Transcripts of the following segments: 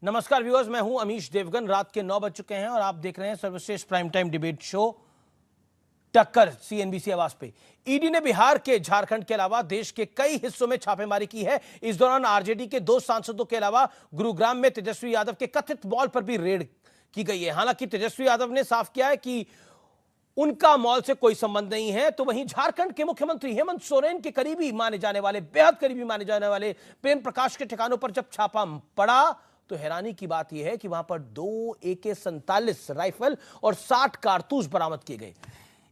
नमस्कार व्यूअर्स, मैं हूं अमीश देवगन। रात के 9 बज चुके हैं और आप देख रहे हैं सर्वश्रेष्ठ प्राइम टाइम डिबेट शो टक्कर सीएनबीसी आवाज पे। ईडी ने बिहार के, झारखंड के अलावा देश के कई हिस्सों में छापेमारी की है। इस दौरान आरजेडी के 2 सांसदों के अलावा गुरुग्राम में तेजस्वी यादव के कथित मॉल पर भी रेड की गई है। हालांकि तेजस्वी यादव ने साफ किया है कि उनका मॉल से कोई संबंध नहीं है। तो वहीं झारखंड के मुख्यमंत्री हेमंत सोरेन के करीबी माने जाने वाले, बेहद करीबी माने जाने वाले प्रेम प्रकाश के ठिकानों पर जब छापा पड़ा तो हैरानी की बात यह है कि वहां पर 2 AK-47 राइफल और 60 कारतूस बरामद किए गए।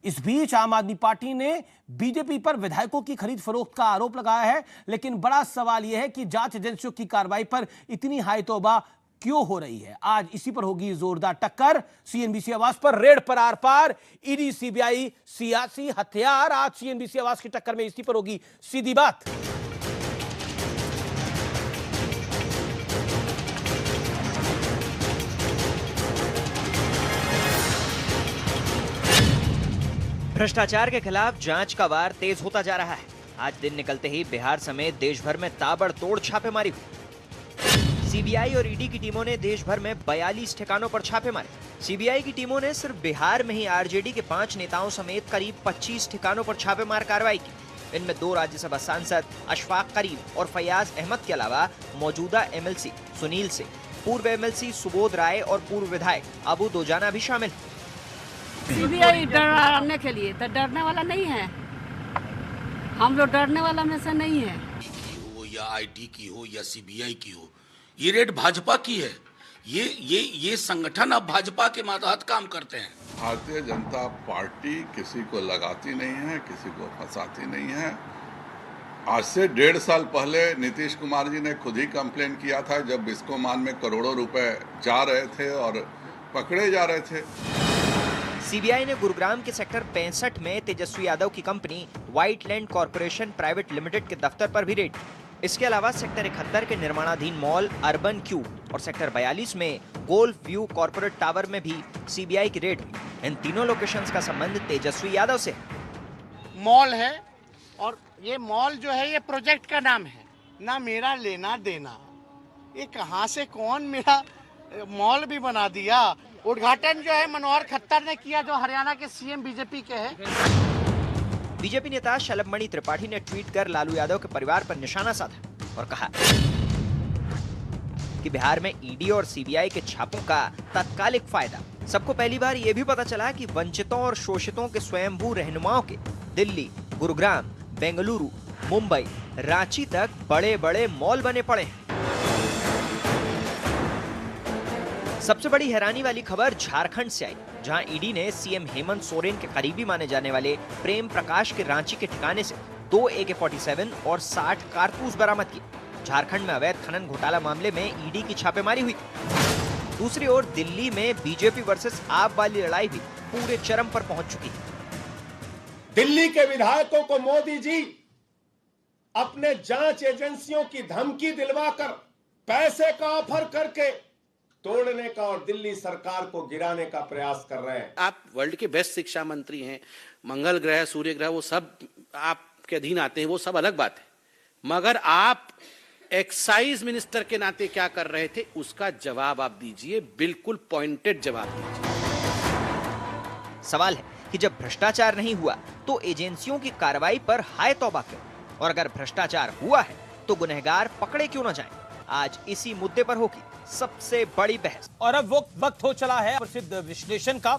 इस बीच आम आदमी पार्टी ने बीजेपी पर विधायकों की खरीद फरोख्त का आरोप लगाया है, लेकिन बड़ा सवाल यह है कि जांच एजेंसियों की कार्रवाई पर इतनी हाई तौबा क्यों हो रही है। आज इसी पर होगी जोरदार टक्कर। सीएनबीसी आवाज पर रेड पर आर पार, ईडी सीबीआई सियासी हथियार। आज सीएनबीसी आवाज की टक्कर में इसी पर होगी सीधी बात। भ्रष्टाचार के खिलाफ जांच का वार तेज होता जा रहा है। आज दिन निकलते ही बिहार समेत देश भर में ताबड़तोड़ छापेमारी हुई। सीबीआई और ईडी की टीमों ने देश भर में 42 ठिकानों पर छापे मारे। सीबीआई की टीमों ने सिर्फ बिहार में ही आरजेडी के 5 नेताओं समेत करीब 25 ठिकानों पर छापेमार कार्रवाई की। इनमें 2 राज्यसभा सांसद अशफाक करीम और फैयाज अहमद के अलावा मौजूदा एमएलसी सुनील सिंह, पूर्व एमएलसी सुबोध राय और पूर्व विधायक अबू दोजाना भी शामिल। सीबीआई डराने के लिए तो डरने वाला नहीं है, हम लोग डरने वाला में से नहीं है। हो या आईटी की हो या सीबीआई की हो, ये रेड भाजपा की है। ये संगठन अब भाजपा के मातहत काम करते हैं। भारतीय जनता पार्टी किसी को लगाती नहीं है, किसी को फंसाती नहीं है। आज से 1.5 साल पहले नीतीश कुमार जी ने खुद ही कंप्लेन किया था, जब बिस्कोमान में करोड़ों रुपए जा रहे थे और पकड़े जा रहे थे। सीबीआई ने गुरुग्राम के सेक्टर 65 में तेजस्वी यादव की company white land corporation private limited के दफ्तर पर भी रेड। इसके अलावा सेक्टर 71 के निर्माणाधीन मॉल अर्बन क्यूब और सेक्टर 42 में गोल्फ व्यू कॉर्पोरेट टावर में भी सीबीआई की रेड हुई। इन तीनों लोकेशंस का संबंध तेजस्वी यादव से। मॉल है और ये मॉल जो है ये प्रोजेक्ट का नाम है, ना मेरा लेना देना। ये कहां से कौन मेरा मॉल भी बना दिया। उद्घाटन जो है मनोहर खट्टर ने किया, जो हरियाणा के सीएम बीजेपी के हैं। बीजेपी नेता शलभमणि त्रिपाठी ने ट्वीट कर लालू यादव के परिवार पर निशाना साधा और कहा कि बिहार में ईडी और सीबीआई के छापों का तात्कालिक फायदा। सबको पहली बार यह भी पता चला कि वंचितों और शोषितों के स्वयंभू रहनुमाओं के दिल्ली, गुरुग्राम, बेंगलुरु, मुंबई, रांची तक बड़े बड़े मॉल बने पड़े हैं। सबसे बड़ी हैरानी वाली खबर झारखंड से आई, जहां ईडी ने सीएम हेमंत सोरेन के करीबी माने जाने वाले प्रेम प्रकाश के रांची के ठिकाने से 2 AK-47 और 60 कारतूस बरामद किए। झारखंड में अवैध खनन घोटाला मामले में ईडी की छापेमारी हुई। दूसरी ओर दिल्ली में बीजेपी वर्सेस आप वाली लड़ाई भी पूरे चरम पर पहुंच चुकी है। दिल्ली के विधायकों को मोदी जी अपने जांच एजेंसियों की धमकी दिलवाकर, पैसे का ऑफर करके तोड़ने का और दिल्ली सरकार को गिराने का प्रयास कर रहे हैं। आप वर्ल्ड के बेस्ट शिक्षा मंत्री हैं, मंगल ग्रह, सूर्य ग्रह, वो सब आपके अधीन आते हैं, वो सब अलग बात है। मगर आप एक्साइज मिनिस्टर के नाते क्या कर रहे थे, उसका जवाब आप दीजिए, बिल्कुल पॉइंटेड जवाब दीजिए। सवाल है कि जब भ्रष्टाचार नहीं हुआ तो एजेंसियों की कार्रवाई पर हाय तौबा क्यों, और अगर भ्रष्टाचार हुआ है तो गुनहगार पकड़े क्यों न जाएं? आज इसी मुद्दे पर होगी सबसे बड़ी बहस। और अब वक्त हो चला है प्रसिद्ध विश्लेषण का।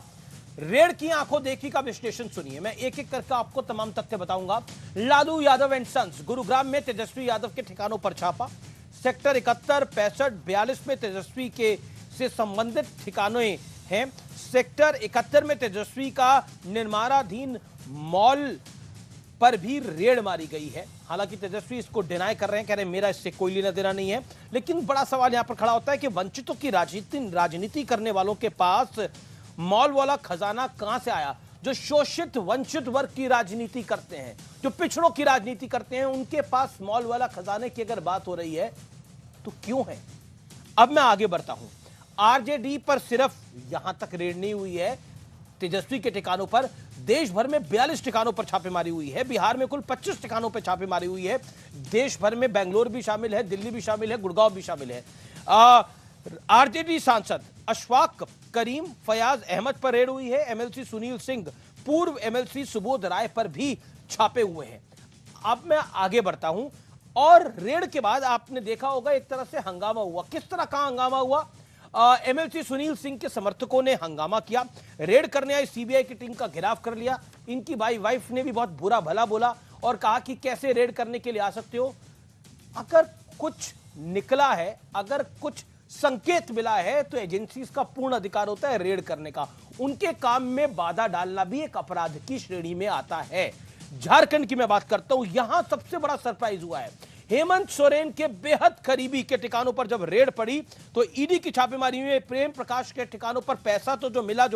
रेड की आंखों देखी का विश्लेषण सुनिए। मैं एक एक करके आपको तमाम तथ्य बताऊंगा। लालू यादव एंड सन्स, गुरुग्राम में तेजस्वी यादव के ठिकानों पर छापा। सेक्टर 71, 65, 42 में तेजस्वी के से संबंधित ठिकाने हैं। सेक्टर 71 में तेजस्वी का निर्माणाधीन मॉल पर भी रेड मारी गई है। हालांकि तेजस्वी इसको डिनाई कर रहे हैं, कह रहे हैं मेरा इससे कोई लेना देना नहीं है। लेकिन बड़ा सवाल यहां पर खड़ा होता है कि वंचितों की राजनीति करने वालों के पास मॉल वाला खजाना कहां से आया? जो शोषित वंचित वर्ग की राजनीति करते हैं, जो पिछड़ों की राजनीति करते हैं, उनके पास मॉल वाला खजाने की अगर बात हो रही है तो क्यों है? अब मैं आगे बढ़ता हूं। आरजेडी पर सिर्फ यहां तक रेड नहीं हुई है, तेजस्वी के ठिकानों पर देश भर में 42 ठिकानों पर छापेमारी हुई है। बिहार में कुल 25 ठिकानों पर छापेमारी हुई है। देश भर में बेंगलोर भी शामिल है, दिल्ली भी शामिल है, गुड़गांव भी शामिल है। आरजेडी सांसद अशफाक करीम फयाज अहमद पर रेड हुई है। एमएलसी सुनील सिंह, पूर्व एमएलसी सुबोध राय पर भी छापे हुए हैं। अब मैं आगे बढ़ता हूं और रेड के बाद आपने देखा होगा एक तरह से हंगामा हुआ। किस तरह का हंगामा हुआ? एमएलसी सुनील सिंह के समर्थकों ने हंगामा किया, रेड करने आई सीबीआई की टीम का घेराव कर लिया। इनकी वाइफ ने भी बहुत बुरा भला बोला और कहा कि कैसे रेड करने के लिए आ सकते हो। अगर कुछ निकला है, अगर कुछ संकेत मिला है तो एजेंसीज का पूर्ण अधिकार होता है रेड करने का। उनके काम में बाधा डालना भी एक अपराध की श्रेणी में आता है। झारखंड की मैं बात करता हूं, यहां सबसे बड़ा सरप्राइज हुआ है। हेमंत सोरेन के बेहद करीबी के ठिकानों पर जब रेड पड़ी तो ईडी की छापेमारी में प्रेम प्रकाश के ठिकानों पर पैसा तो जो मिला,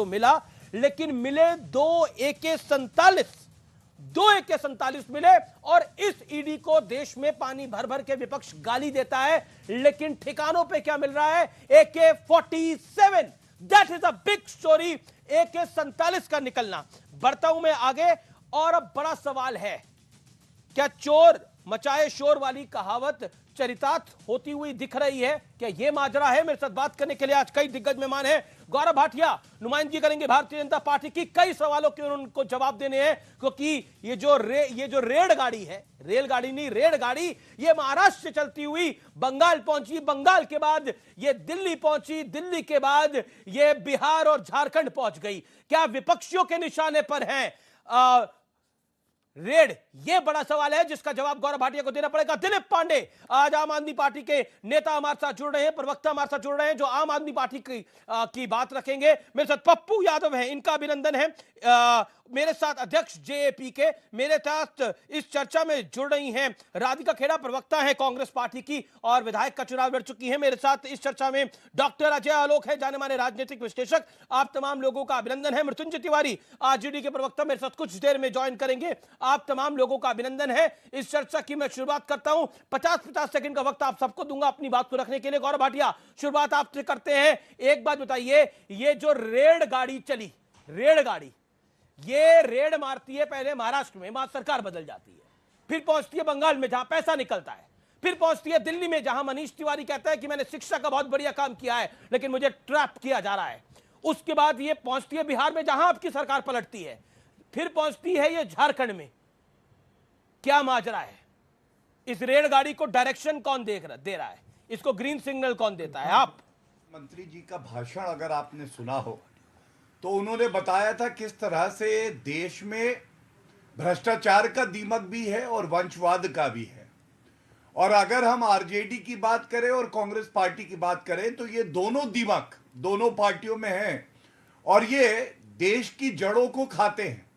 लेकिन मिले दो AK-47 मिले। और इस ईडी को देश में पानी भर भर के विपक्ष गाली देता है, लेकिन ठिकानों पे क्या मिल रहा है? AK-47। That is a big story, AK-47 का निकलना। बढ़ता हूं मैं आगे और अब बड़ा सवाल है, क्या चोर मचाए शोर वाली कहावत चरितार्थ होती हुई दिख रही है? क्या यह माजरा है? मेरे साथ बात करने के लिए आज कई दिग्गज मेहमान हैं। गौरव भाटिया नुमाइंदगी करेंगे भारतीय जनता पार्टी की। कई सवालों के उनको जवाब देने हैं, क्योंकि ये जो रेड गाड़ी है, रेलगाड़ी नहीं रेड गाड़ी, ये महाराष्ट्र से चलती हुई बंगाल पहुंची, बंगाल के बाद ये दिल्ली पहुंची, दिल्ली के बाद ये बिहार और झारखंड पहुंच गई। क्या विपक्षियों के निशाने पर है रेड? ये बड़ा सवाल है जिसका जवाब गौरव भाटिया को देना पड़ेगा। दिलीप पांडे आज आम आदमी पार्टी के नेता हमारे साथ जुड़ रहे हैं, प्रवक्ता हमारे साथ जुड़ रहे हैं, जो आम आदमी पार्टी की बात रखेंगे। मेरे साथ पप्पू यादव हैं, इनका अभिनंदन है। मेरे साथ अध्यक्ष जेएपी के, मेरे साथ इस चर्चा में जुड़ रही हैं राधिका खेड़ा, प्रवक्ता हैं कांग्रेस पार्टी की और विधायक का चुनाव लड़ चुकी हैं। मेरे साथ इस चर्चा में डॉक्टर अजय आलोक है, जाने माने राजनीतिक विश्लेषक। आप तमाम लोगों का अभिनंदन है। मृत्युंजय तिवारी आरजेडी के प्रवक्ता मेरे साथ कुछ देर में ज्वाइन करेंगे। आप तमाम लोगों का अभिनंदन है। इस चर्चा की मैं शुरुआत करता हूं। 50-50 सेकंड का वक्त आप सबको दूंगा अपनी बात को रखने के लिए। गौरव भाटिया, शुरुआत आपसे करते हैं। एक बात बताइए, ये जो रेड गाड़ी चली, रेड गाड़ी ये रेड मारती है पहले महाराष्ट्र में, वहां सरकार बदल जाती है, फिर पहुंचती है बंगाल में जहां पैसा निकलता है, फिर पहुंचती है दिल्ली में जहां मनीष तिवारी कहता है कि मैंने शिक्षा का बहुत बढ़िया काम किया है लेकिन मुझे ट्रैप किया जा रहा है। उसके बाद ये पहुंचती है बिहार में जहां आपकी सरकार पलटती है, फिर पहुंचती है ये झारखंड में। क्या माजरा है? इस रेलगाड़ी को डायरेक्शन कौन दे रहा है? इसको ग्रीन सिग्नल कौन देता है? आप मंत्री जी का भाषण अगर आपने सुना हो तो उन्होंने बताया था किस तरह से देश में भ्रष्टाचार का दीमक भी है और वंशवाद का भी है। और अगर हम आरजेडी की बात करें और कांग्रेस पार्टी की बात करें तो ये दोनों दीमक दोनों पार्टियों में हैं और ये देश की जड़ों को खाते हैं।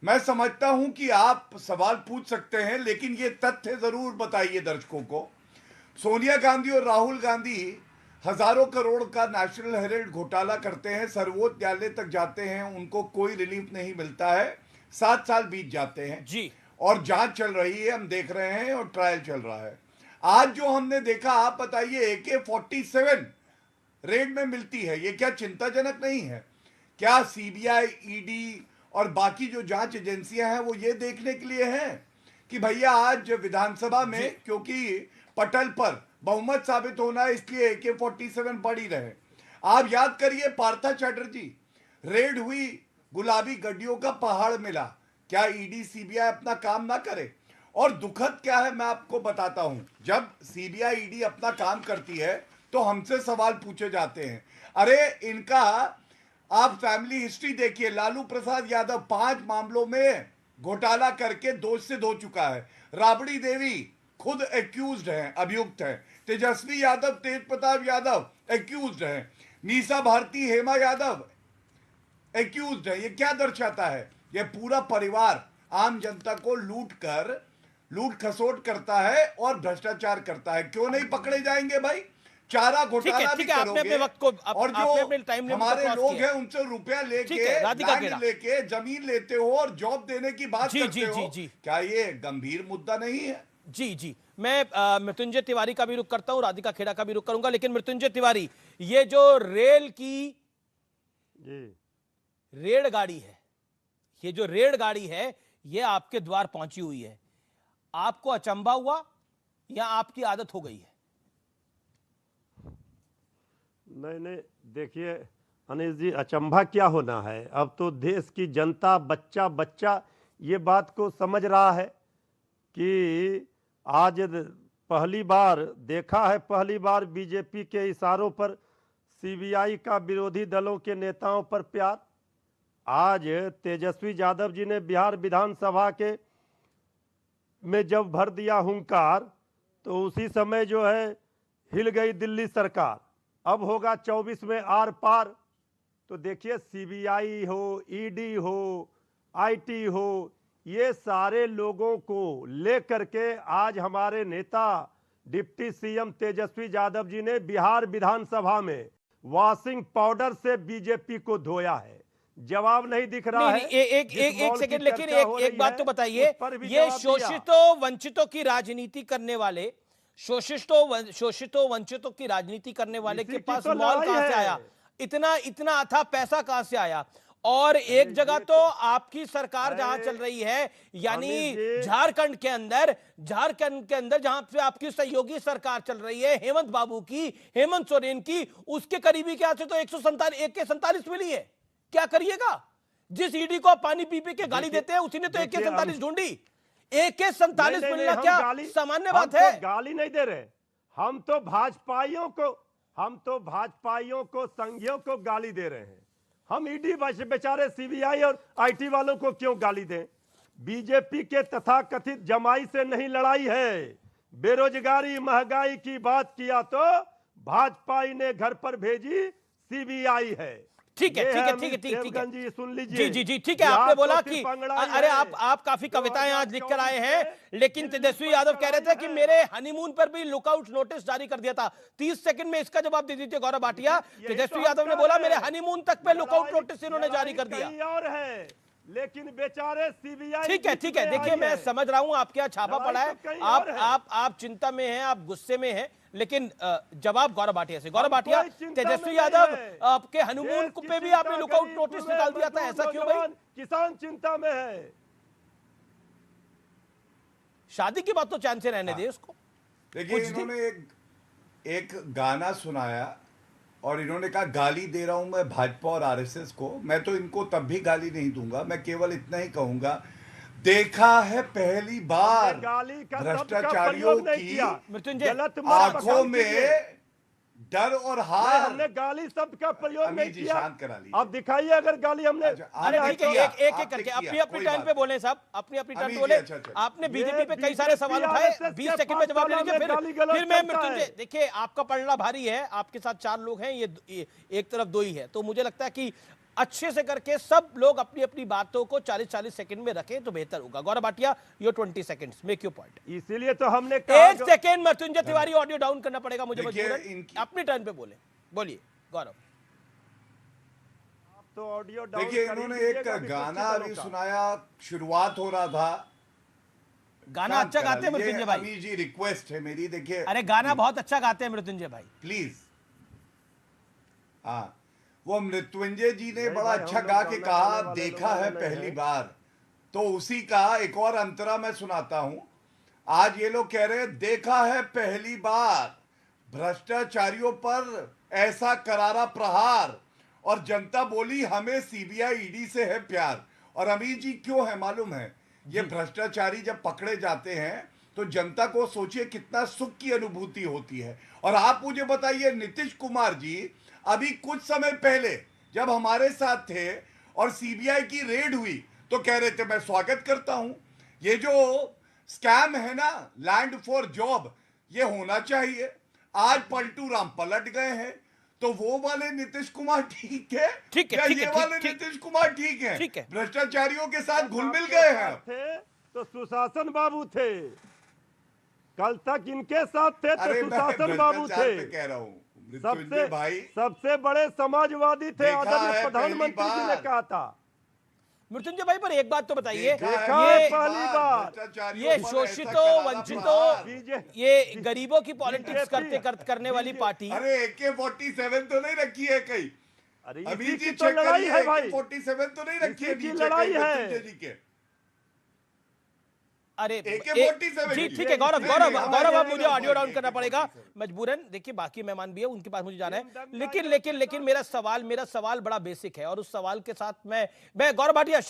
मैं समझता हूं कि आप सवाल पूछ सकते हैं, लेकिन ये तथ्य जरूर बताइए दर्शकों को। सोनिया गांधी और राहुल गांधी हजारों करोड़ का नेशनल हेरिटेज घोटाला करते हैं, सर्वोच्च न्यायालय तक जाते हैं, उनको कोई रिलीफ नहीं मिलता है। 7 साल बीत जाते हैं जी, और जांच चल रही है, हम देख रहे हैं, और ट्रायल चल रहा है। आज जो हमने देखा, आप बताइए, AK-47 रेड में मिलती है, ये क्या चिंताजनक नहीं है? क्या सीबीआई, ईडी और बाकी जो जांच एजेंसियां हैं वो ये देखने के लिए हैं कि भैया आज विधानसभा में क्योंकि पटल पर बहुमत साबित होना है इसलिए AK-47 पड़ी रहे? आप याद करिए, पार्था चैटर्जी रेड हुई, गुलाबी गड्डियों का पहाड़ मिला। क्या ईडी सीबीआई अपना काम ना करे? और दुखद क्या है मैं आपको बताता हूं, जब सीबीआई ईडी अपना काम करती है तो हमसे सवाल पूछे जाते हैं। अरे इनका आप फैमिली हिस्ट्री देखिए, लालू प्रसाद यादव 5 मामलों में घोटाला करके दोष से धो चुका है। राबड़ी देवी खुद एक्यूज्ड हैं, अभियुक्त हैं। तेजस्वी यादव, तेज प्रताप यादव एक्यूज्ड हैं। मीसा भारती, हेमा यादव एक्यूज्ड है। ये क्या दर्शाता है? ये पूरा परिवार आम जनता को लूट खसोट करता है और भ्रष्टाचार करता है। क्यों नहीं पकड़े जाएंगे भाई? चारा घोटाला भी करोगे और जो हमारे लोग हैं उनसे रुपया लेके जमीन लेते हो और जॉब देने की बात करते हो। क्या ये गंभीर मुद्दा नहीं है? जी, मैं मृत्युंजय तिवारी का भी रुख करता हूं, राधिका खेड़ा का भी रुख करूंगा, लेकिन मृत्युंजय तिवारी, ये जो रेलगाड़ी है, ये जो रेलगाड़ी है, ये आपके द्वार पहुंची हुई है। आपको अचंभा हुआ या आपकी आदत हो गई है? नहीं नहीं, देखिए अनिल जी, अचंभा क्या होना है, अब तो देश की जनता बच्चा बच्चा ये बात को समझ रहा है कि आज पहली बार देखा है, पहली बार बीजेपी के इशारों पर सीबीआई का विरोधी दलों के नेताओं पर प्यार। आज तेजस्वी यादव जी ने बिहार विधानसभा के में जब भर दिया हुंकार, तो उसी समय जो है हिल गई दिल्ली सरकार। अब होगा 24 में आर पार। तो देखिए, सीबीआई हो, ईडी हो, आईटी हो, ये सारे लोगों को लेकर के आज हमारे नेता डिप्टी सीएम तेजस्वी यादव जी ने बिहार विधानसभा में वॉशिंग पाउडर से बीजेपी को धोया है। जवाब नहीं दिख रहा है। एक सेकंड, लेकिन एक बात तो बताइए, ये शोषितों वंचितों की राजनीति करने वाले, शोषितों वंचितों की राजनीति करने वाले के पास मॉल कहां से आया, इतना अथाह पैसा कहां से आया? और एक जगह तो आपकी सरकार जहां चल रही है, यानी झारखंड के अंदर जहां पे आपकी सहयोगी सरकार चल रही है, हेमंत सोरेन की, उसके करीबी के हाथ से तो 147 मिली है। क्या करिएगा? जिस ईडी को आप पानी पी के गाली देते हैं, उसी ने तो AK-47 ढूंढी। AK-47 मिलना क्या सामान्य बात है? गाली नहीं दे रहे हम तो भाजपाइयों को संघियों को गाली दे रहे हैं। हम ईडी बेचारे सीबीआई और आईटी वालों को क्यों गाली दें? बीजेपी के तथाकथित जमाई से नहीं लड़ाई है। बेरोजगारी महंगाई की बात किया तो भाजपा ने घर पर भेजी सीबीआई है। ठीक है, सुन लीजिए। जी, ठीक है। आपने बोला कि अरे आप काफी कविताएं आज लिख कर आए हैं, लेकिन तेजस्वी यादव कह रहे थे कि मेरे हनीमून पर भी लुकआउट नोटिस जारी कर दिया था। 30 सेकंड में इसका जवाब दे दीजिए गौरव भाटिया। तेजस्वी यादव ने बोला मेरे हनीमून तक पे लुकआउट नोटिस इन्होंने जारी कर दिया। और है, लेकिन बेचारे सीबीआई। ठीक है। देखिए, मैं समझ रहा हूं आपके यहाँ छापा पड़ा है, आप चिंता में हैं, आप गुस्से में हैं, लेकिन जवाब गौरव भाटिया से। गौरव भाटिया, तेजस्वी यादव आपके हनीमून पे भी आपने लुकआउट नोटिस निकाल दिया था, ऐसा क्यों भाई? किसान चिंता में है। शादी की बात तो चैन से रहने दे उसको। देखिए, इन्होंने एक गाना सुनाया और इन्होंने कहा गाली दे रहा हूं मैं भाजपा और आरएसएस को। मैं तो इनको तब भी गाली नहीं दूंगा, मैं केवल इतना ही कहूंगा, देखा है पहली बार भ्रष्टाचारियों की आंखों में डर और हार। हमने गाली शब्द का प्रयोग नहीं किया। शांत करा ली। अब दिखाइए अगर गाली हमने। अरे ठीक है, एक करके अपनी टर्न पे बोले साहब, अपनी टर्न पे बोले। आपने बीजेपी पे कई सारे सवाल उठाए, 20 सेकंड में जवाब ले लीजिए, फिर मैं मृत्युंजय। देखिए, आपका पलड़ा भारी है, आपके साथ 4 लोग हैं, ये एक तरफ 2 ही है, तो मुझे लगता है कि अच्छे से करके सब लोग अपनी अपनी बातों को 40-40 सेकंड में रखें तो बेहतर होगा। Gaurav Bhatia, your 20 seconds, make your point. इसीलिए तो हमने 1 second Mrityunjay Tiwari, audio down करना पड़ेगा मुझे, अपनी टर्न पे बोलिए गौरव। तो ऑडियो डाउन। देखिए, इन्होंने एक गाना अभी सुनाया, शुरुआत हो रहा था। गाना अच्छा गाते हैं मृत्युंजय भाई। अमीर जी, रिक्वेस्ट है मेरी, देखिए। अरे गाना बहुत अच्छा गाते हैं मृत्युंजय भाई, प्लीज। हाँ, वो मृत्युंजय जी ने बड़ा अच्छा गा के कहा देखा है पहली बार, तो उसी का एक और अंतरा मैं सुनाता हूं। आज ये लोग कह रहे हैं देखा है पहली बार भ्रष्टाचारियों पर ऐसा करारा प्रहार, और जनता बोली हमें सीबीआई ईडी से है प्यार। और अमीर जी क्यों है मालूम है? ये भ्रष्टाचारी जब पकड़े जाते हैं तो जनता को सोचिए कितना सुख की अनुभूति होती है। और आप मुझे बताइए, नीतीश कुमार जी अभी कुछ समय पहले जब हमारे साथ थे और सीबीआई की रेड हुई तो कह रहे थे मैं स्वागत करता हूं, ये जो स्कैम है ना लैंड फॉर जॉब, ये होना चाहिए। आज पलटू राम पलट गए हैं, तो वो वाले नीतीश कुमार ठीक है या ये वाले नीतीश कुमार ठीक है? भ्रष्टाचारियों के साथ घुल मिल गए हैं। तो सुशासन बाबू थे, कल तक इनके साथ थे तो सुशासन बाबू थे। कह रहा हूं सबसे बड़े समाजवादी थे, आदरणीय प्रधानमंत्री जी ने कहा था। मृत्युंजय भाई, पर एक बात तो बताइए, ये शोषितों वंचितों, ये गरीबों की पॉलिटिक्स करने वाली पार्टी। अरे AK-47 तो नहीं रखी है कहीं? अभी जी तो लड़ाई है भाई, AK-47 तो नहीं रखी है, लड़ाई है। अरे AK-47 जी की। ठीक है गौरव नहीं, गौरव नहीं, गौरव अब हमारे मुझे यहाँ ऑडियो डाउन नहीं, करना नहीं, पड़ेगा नहीं, नहीं, मजबूरन। देखिए बाकी मेहमान भी है, उनके पास मुझे जाना है, लेकिन मेरा सवाल बड़ा बेसिक है और उस सवाल के साथ मैं गौरव भाटिया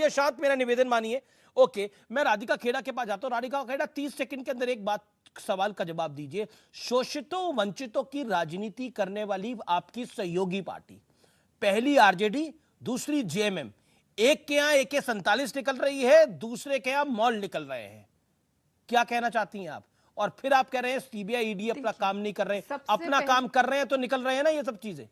शांत मेरा निवेदन मानिए। ओके, मैं राधिका खेड़ा के पास जाता हूं। राधिका खेड़ा 30 सेकंड के अंदर एक बात सवाल का जवाब दीजिए। शोषितों वंचितों की राजनीति करने वाली आपकी सहयोगी पार्टी, पहली आरजेडी, दूसरी जेएमएम, एक के यहां AK-47 निकल रही है, दूसरे के यहां मॉल निकल रहे हैं, क्या कहना चाहती हैं आप? और फिर आप कह रहे हैं सीबीआई ईडी अपना काम नहीं कर रहे हैं। अपना काम कर रहे हैं तो निकल रहे हैं ना ये सब चीजें।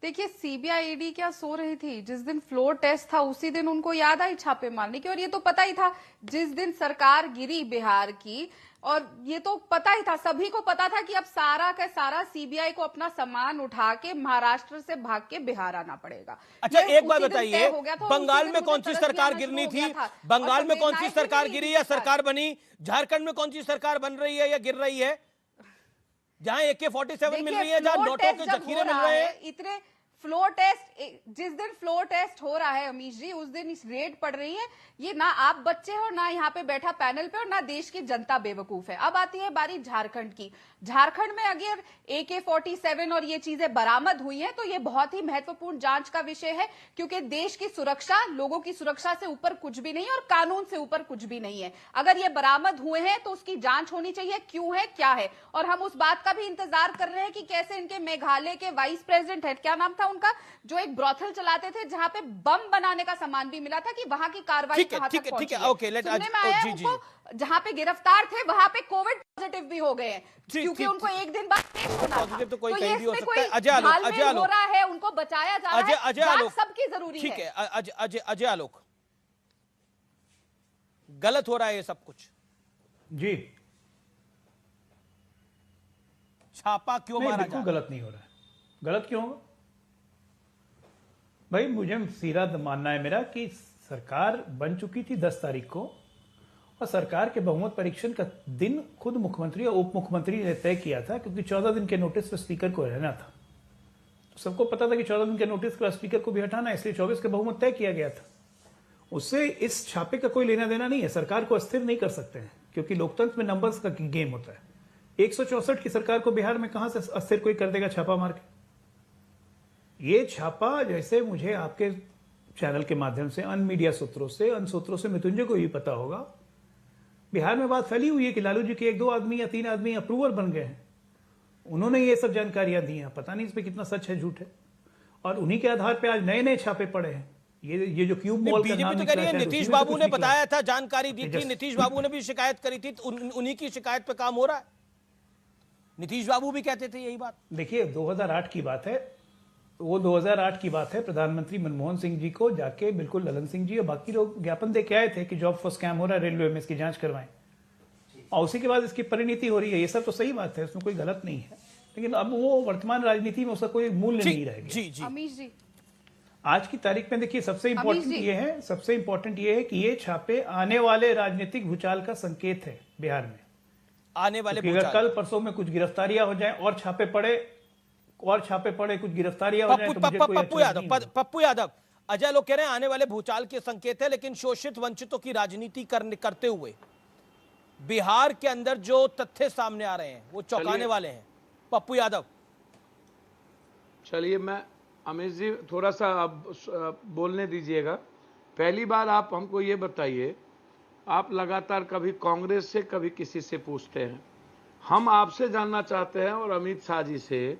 देखिए, सीबीआई ईडी क्या सो रही थी? जिस दिन फ्लोर टेस्ट था उसी दिन उनको याद आई छापे मारने की, और ये तो पता ही था जिस दिन सरकार गिरी बिहार की, और ये तो पता ही था, सभी को पता था कि अब सारा का सारा सीबीआई को अपना सामान उठा के महाराष्ट्र से भाग के बिहार आना पड़ेगा। अच्छा ये एक बात उसी दिन बताइए, तय हो गया था और उसी बंगाल दिन में मुझे कौन सी तरस भी सरकार आना गिरनी शुरू हो थी? गया था। बंगाल और में कौन सी संवेदनाएं सरकार भी गिरी नहीं या थी सर। सरकार बनी? झारखंड में कौन सी सरकार बन रही है या गिर रही है? जहां AK-47 मिल रही है, जहां नोटों के जखीरे मिल रहे हैं। इतने फ्लोर टेस्ट, जिस दिन फ्लोर टेस्ट हो रहा है अमीश जी, उस दिन इस रेड पड़ रही है। ये ना आप बच्चे हो, ना यहाँ पे बैठा पैनल पे, और ना देश की जनता बेवकूफ है। अब आती है बारी झारखंड की। झारखंड में अगर AK-47 और ये चीजें बरामद हुई हैं तो ये बहुत ही महत्वपूर्ण जांच का विषय है, क्योंकि देश की सुरक्षा, लोगों की सुरक्षा से ऊपर कुछ भी नहीं है और कानून से ऊपर कुछ भी नहीं है। अगर ये बरामद हुए हैं तो उसकी जांच होनी चाहिए, क्यों है, क्या है। और हम उस बात का भी इंतजार कर रहे हैं कि कैसे इनके मेघालय के वाइस प्रेसिडेंट है, क्या नाम था उनका, जो एक ब्रॉथल चलाते थे जहां पे बम बनाने का सामान भी मिला था, कि वहां की कार्रवाई कहां तक पहुंची है। ओके, सुनने में आया है उनको जहां पे गिरफ्तार थे वहां पे कोविड पॉजिटिव भी हो गए हैं, क्योंकि उनको एक दिन बाद टेस्ट होना था। तो कोई तो कहीं ये भी हो इसमें सकता है। कोई अजय आलोक घालमेल हो रहा है, उनको बचाया जा रहा है, जांच सबकी जरूरी है। ठीक है अजय आलोक, गलत हो रहा है ये सब कुछ जी। छापा क्यों मारा जा बिल्कुल गलत नहीं हो रहा है। गलत क्यों होगा भाई? मुझे सीधा मानना है मेरा कि सरकार बन चुकी थी 10 तारीख को, और सरकार के बहुमत परीक्षण का दिन खुद मुख्यमंत्री और उप मुख्यमंत्री ने तय किया था, क्योंकि 14 दिन के नोटिस पर स्पीकर को रहना था। तो सबको पता था कि 14 दिन के नोटिस के बाद स्पीकर को भी हटाना है, इसलिए 24 का बहुमत तय किया गया था। उससे इस छापे का कोई लेना देना नहीं है। सरकार को अस्थिर नहीं कर सकते हैं, क्योंकि लोकतंत्र में नंबर्स का गेम होता है। 164 की सरकार को बिहार में कहां से अस्थिर कोई कर देगा छापा मार के? ये छापा, जैसे मुझे आपके चैनल के माध्यम से अन्य मीडिया सूत्रों से मृत्युंजय को भी पता होगा, बिहार में बात फैली हुई है कि लालू जी के 1-2 आदमी या 3 आदमी अप्रूवर बन गए हैं। उन्होंने ये सब जानकारियां दी हैं, पता नहीं इस पे कितना सच है झूठ है, और उन्हीं के आधार पे आज नए नए छापे पड़े हैं। ये जो क्यूब मॉल का नाम बीजेपी तो कह रही है नीतीश बाबू ने बताया था, जानकारी दी थी, नीतीश बाबू ने भी शिकायत करी थी, उन्हीं की शिकायत पे काम हो रहा है। नीतीश बाबू भी कहते थे यही बात। देखिए 2008 की बात है, वो 2008 की बात है। प्रधानमंत्री मनमोहन सिंह जी को जाके बिल्कुल ललन सिंह जी और बाकी लोग ज्ञापन दे के आए थे कि जॉब फॉर स्कैम हो रहा है रेलवे में, इसकी जांच करवाएं, और उसी के बाद इसकी परिणति हो रही है। ये सब तो सही बात है, उसमें कोई गलत नहीं है, लेकिन अब वो वर्तमान राजनीति में उसका कोई मूल्य नहीं रहेगा। जी जी अमीश जी, आज की तारीख में देखिए सबसे इंपॉर्टेंट ये है कि ये छापे आने वाले राजनीतिक भूचाल का संकेत है बिहार में। आने वाले अगर कल परसों में कुछ गिरफ्तारियां हो जाएं और छापे पड़े कुछ गिरफ्तारियां हो जाएं, तो मुझे कोई पप्पू यादव, अजय लोग कह रहे हैं आने वाले भूचाल के संकेत है, लेकिन शोषित वंचितों की राजनीति करते हुए बिहार के अंदर जो तथ्य सामने आ रहे हैं वो चौंकाने वाले हैं। पप्पू यादव, चलिए मैं अमित जी थोड़ा सा अब बोलने दीजिएगा। पहली बार आप हमको ये बताइए, आप लगातार कभी कांग्रेस से कभी किसी से पूछते हैं, हम आपसे जानना चाहते हैं और अमित शाह जी से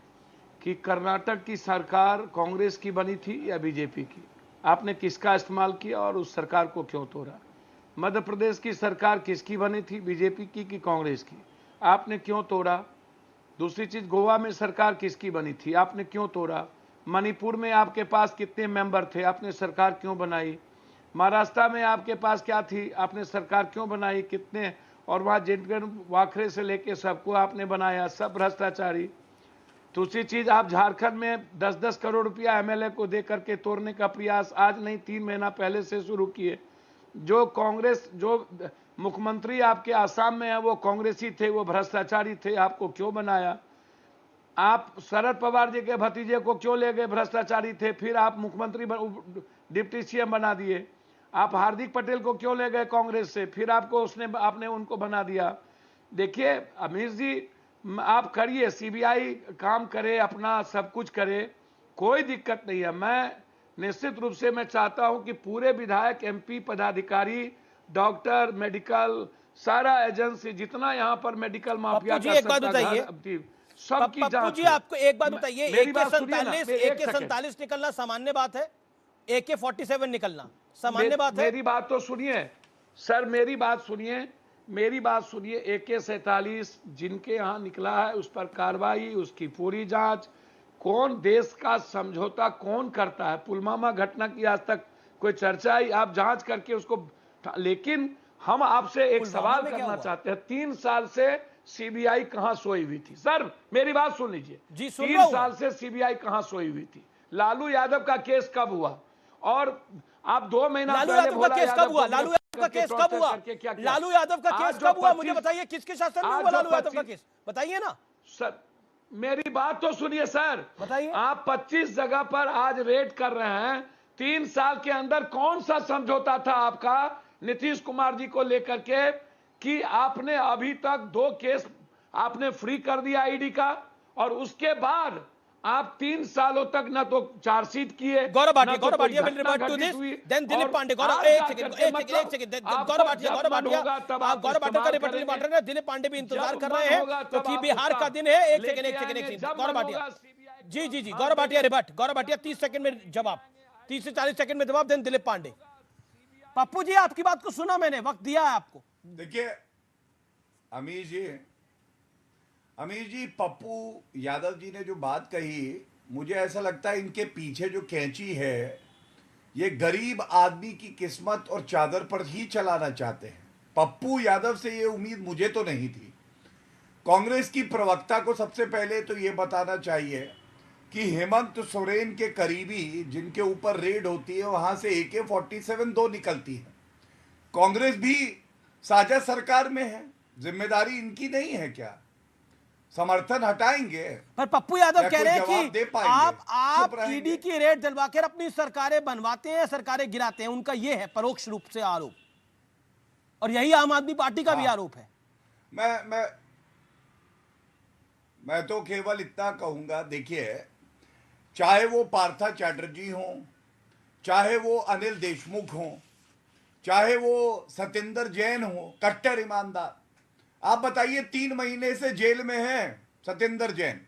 कि कर्नाटक की सरकार कांग्रेस की बनी थी या बीजेपी की? आपने किसका इस्तेमाल किया और उस सरकार को क्यों तोड़ा? मध्य प्रदेश की सरकार किसकी बनी थी, बीजेपी की कि कांग्रेस की? आपने क्यों तोड़ा? दूसरी चीज, गोवा में सरकार किसकी बनी थी, आपने क्यों तोड़ा? मणिपुर में आपके पास कितने मेंबर थे, आपने सरकार क्यों बनाई? महाराष्ट्र में आपके पास क्या थी, आपने सरकार क्यों बनाई, कितने? और वहाँ जिनगण वाखरे से लेके सबको आपने बनाया, सब भ्रष्टाचारी। दूसरी चीज, आप झारखंड में 10-10 करोड़ रुपया एमएलए को दे करके तोड़ने का प्रयास आज नहीं 3 महीना पहले से शुरू किए। जो कांग्रेस, जो मुख्यमंत्री आपके आसाम में है वो कांग्रेसी थे, वो भ्रष्टाचारी थे, आपको क्यों बनाया? आप शरद पवार जी के भतीजे को क्यों ले गए, भ्रष्टाचारी थे, फिर आप मुख्यमंत्री डिप्टी सीएम बना दिए। आप हार्दिक पटेल को क्यों ले गए कांग्रेस से, फिर आपने उनको बना दिया। देखिए अमीश जी, आप करिए, सीबीआई काम करे, अपना सब कुछ करे, कोई दिक्कत नहीं है। मैं निश्चित रूप से मैं चाहता हूं कि पूरे विधायक, एमपी, पदाधिकारी, डॉक्टर, मेडिकल, सारा एजेंसी, जितना यहाँ पर मेडिकल माफिया जी एक बात बताइए, सबकी जांच जी आपको एक बात बताइए, AK-47 निकलना सामान्य बात है? AK-47 निकलना सामान्य बात है? मेरी बात तो सुनिए सर, मेरी बात सुनिए। AK-47 जिनके यहाँ निकला है उस पर कार्रवाई, उसकी पूरी जांच, कौन देश का समझौता कौन करता है, पुलवामा घटना की आज तक कोई चर्चा ही, आप जांच करके उसको। लेकिन हम आपसे एक सवाल करना चाहते हैं, 3 साल से सीबीआई कहां सोई हुई थी? सर मेरी बात सुन लीजिए, 3 साल से सीबीआई कहां सोई हुई थी? लालू यादव का केस कब हुआ? और आप 2 महीना लालू यादव का केस कब हुआ? लालू यादव का केस कब हुआ? लालू यादव का केस कब हुआ? मुझे बताइए, किसके शासन में हुआ लालू यादव का केस? बताइए ना सर, मेरी बात तो सुनिए सर, बताइए। आप 25 जगह पर आज रेड कर रहे हैं, 3 साल के अंदर कौन सा समझौता था आपका नीतीश कुमार जी को लेकर के कि आपने अभी तक 2 केस आपने फ्री कर दिया ईडी का, और उसके बाद आप 3 सालों तक न तो चार्जशीट किए। Gaurav Bhatia will revert to this, then Dilip Pandey. गौरव एक सेकंड, गौरव भाटिया आप गौरव भाटिया का रिपोर्टिंग पार्टनर है, दिलीप पांडे भी इंतजार कर रहे हैं क्योंकि बिहार का दिन है। एक सेकंड गौरव भाटिया, जी गौरव भाटिया रिबट, गौरव भाटिया 30 सेकंड में जवाब, 30 से 40 सेकंड में जवाब, देन दिलीप पांडे। पप्पू जी आपकी बात को सुना मैंने, वक्त दिया है आपको। देखिए अमीर जी, पप्पू यादव जी ने जो बात कही, मुझे ऐसा लगता है इनके पीछे जो कैंची है, ये गरीब आदमी की किस्मत और चादर पर ही चलाना चाहते हैं। पप्पू यादव से ये उम्मीद मुझे तो नहीं थी। कांग्रेस की प्रवक्ता को सबसे पहले तो ये बताना चाहिए कि हेमंत सोरेन के करीबी जिनके ऊपर रेड होती है, वहां से AK-47 2 निकलती है। कांग्रेस भी साझा सरकार में है, जिम्मेदारी इनकी नहीं है क्या? समर्थन हटाएंगे? पर पप्पू यादव कह रहे हैं कि आप ईडी की रेड दिलवाकर अपनी सरकारें बनवाते हैं, सरकारें गिराते हैं, उनका यह है परोक्ष रूप से आरोप, और यही आम आदमी पार्टी का भी आरोप है। मैं तो केवल इतना कहूंगा, देखिए, चाहे वो पार्था चैटर्जी हो, चाहे वो अनिल देशमुख हो, चाहे वो सत्येंद्र जैन हो, कट्टर ईमानदार, आप बताइए 3 महीने से जेल में है सत्येंद्र जैन,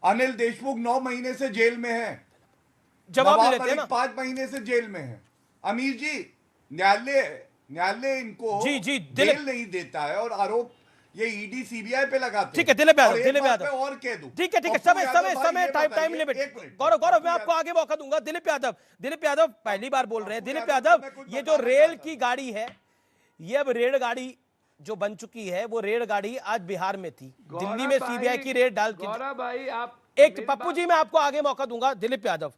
अनिल देशमुख 9 महीने से जेल में है, जवाब लेते हैं ना, 5 महीने से जेल में है। अमीर जी, न्यायालय इनको जेल नहीं देता है और आरोप ये ईडी सीबीआई पे लगाते हैं। ठीक है दिलीप यादव और कह दूं, ठीक है समय टाइम लिमिट। गौरव मैं आपको आगे मौका दूंगा। दिलीप यादव पहली बार बोल रहे हैं। दिलीप यादव, ये जो रेल की गाड़ी है, ये अब रेल गाड़ी जो बन चुकी है, वो रेल गाड़ी आज बिहार में थी, दिल्ली में सीबीआई की रेड डाल के। गौरव भाई आप एक पप्पू जी, मैं आपको आगे मौका दूंगा। दिलीप यादव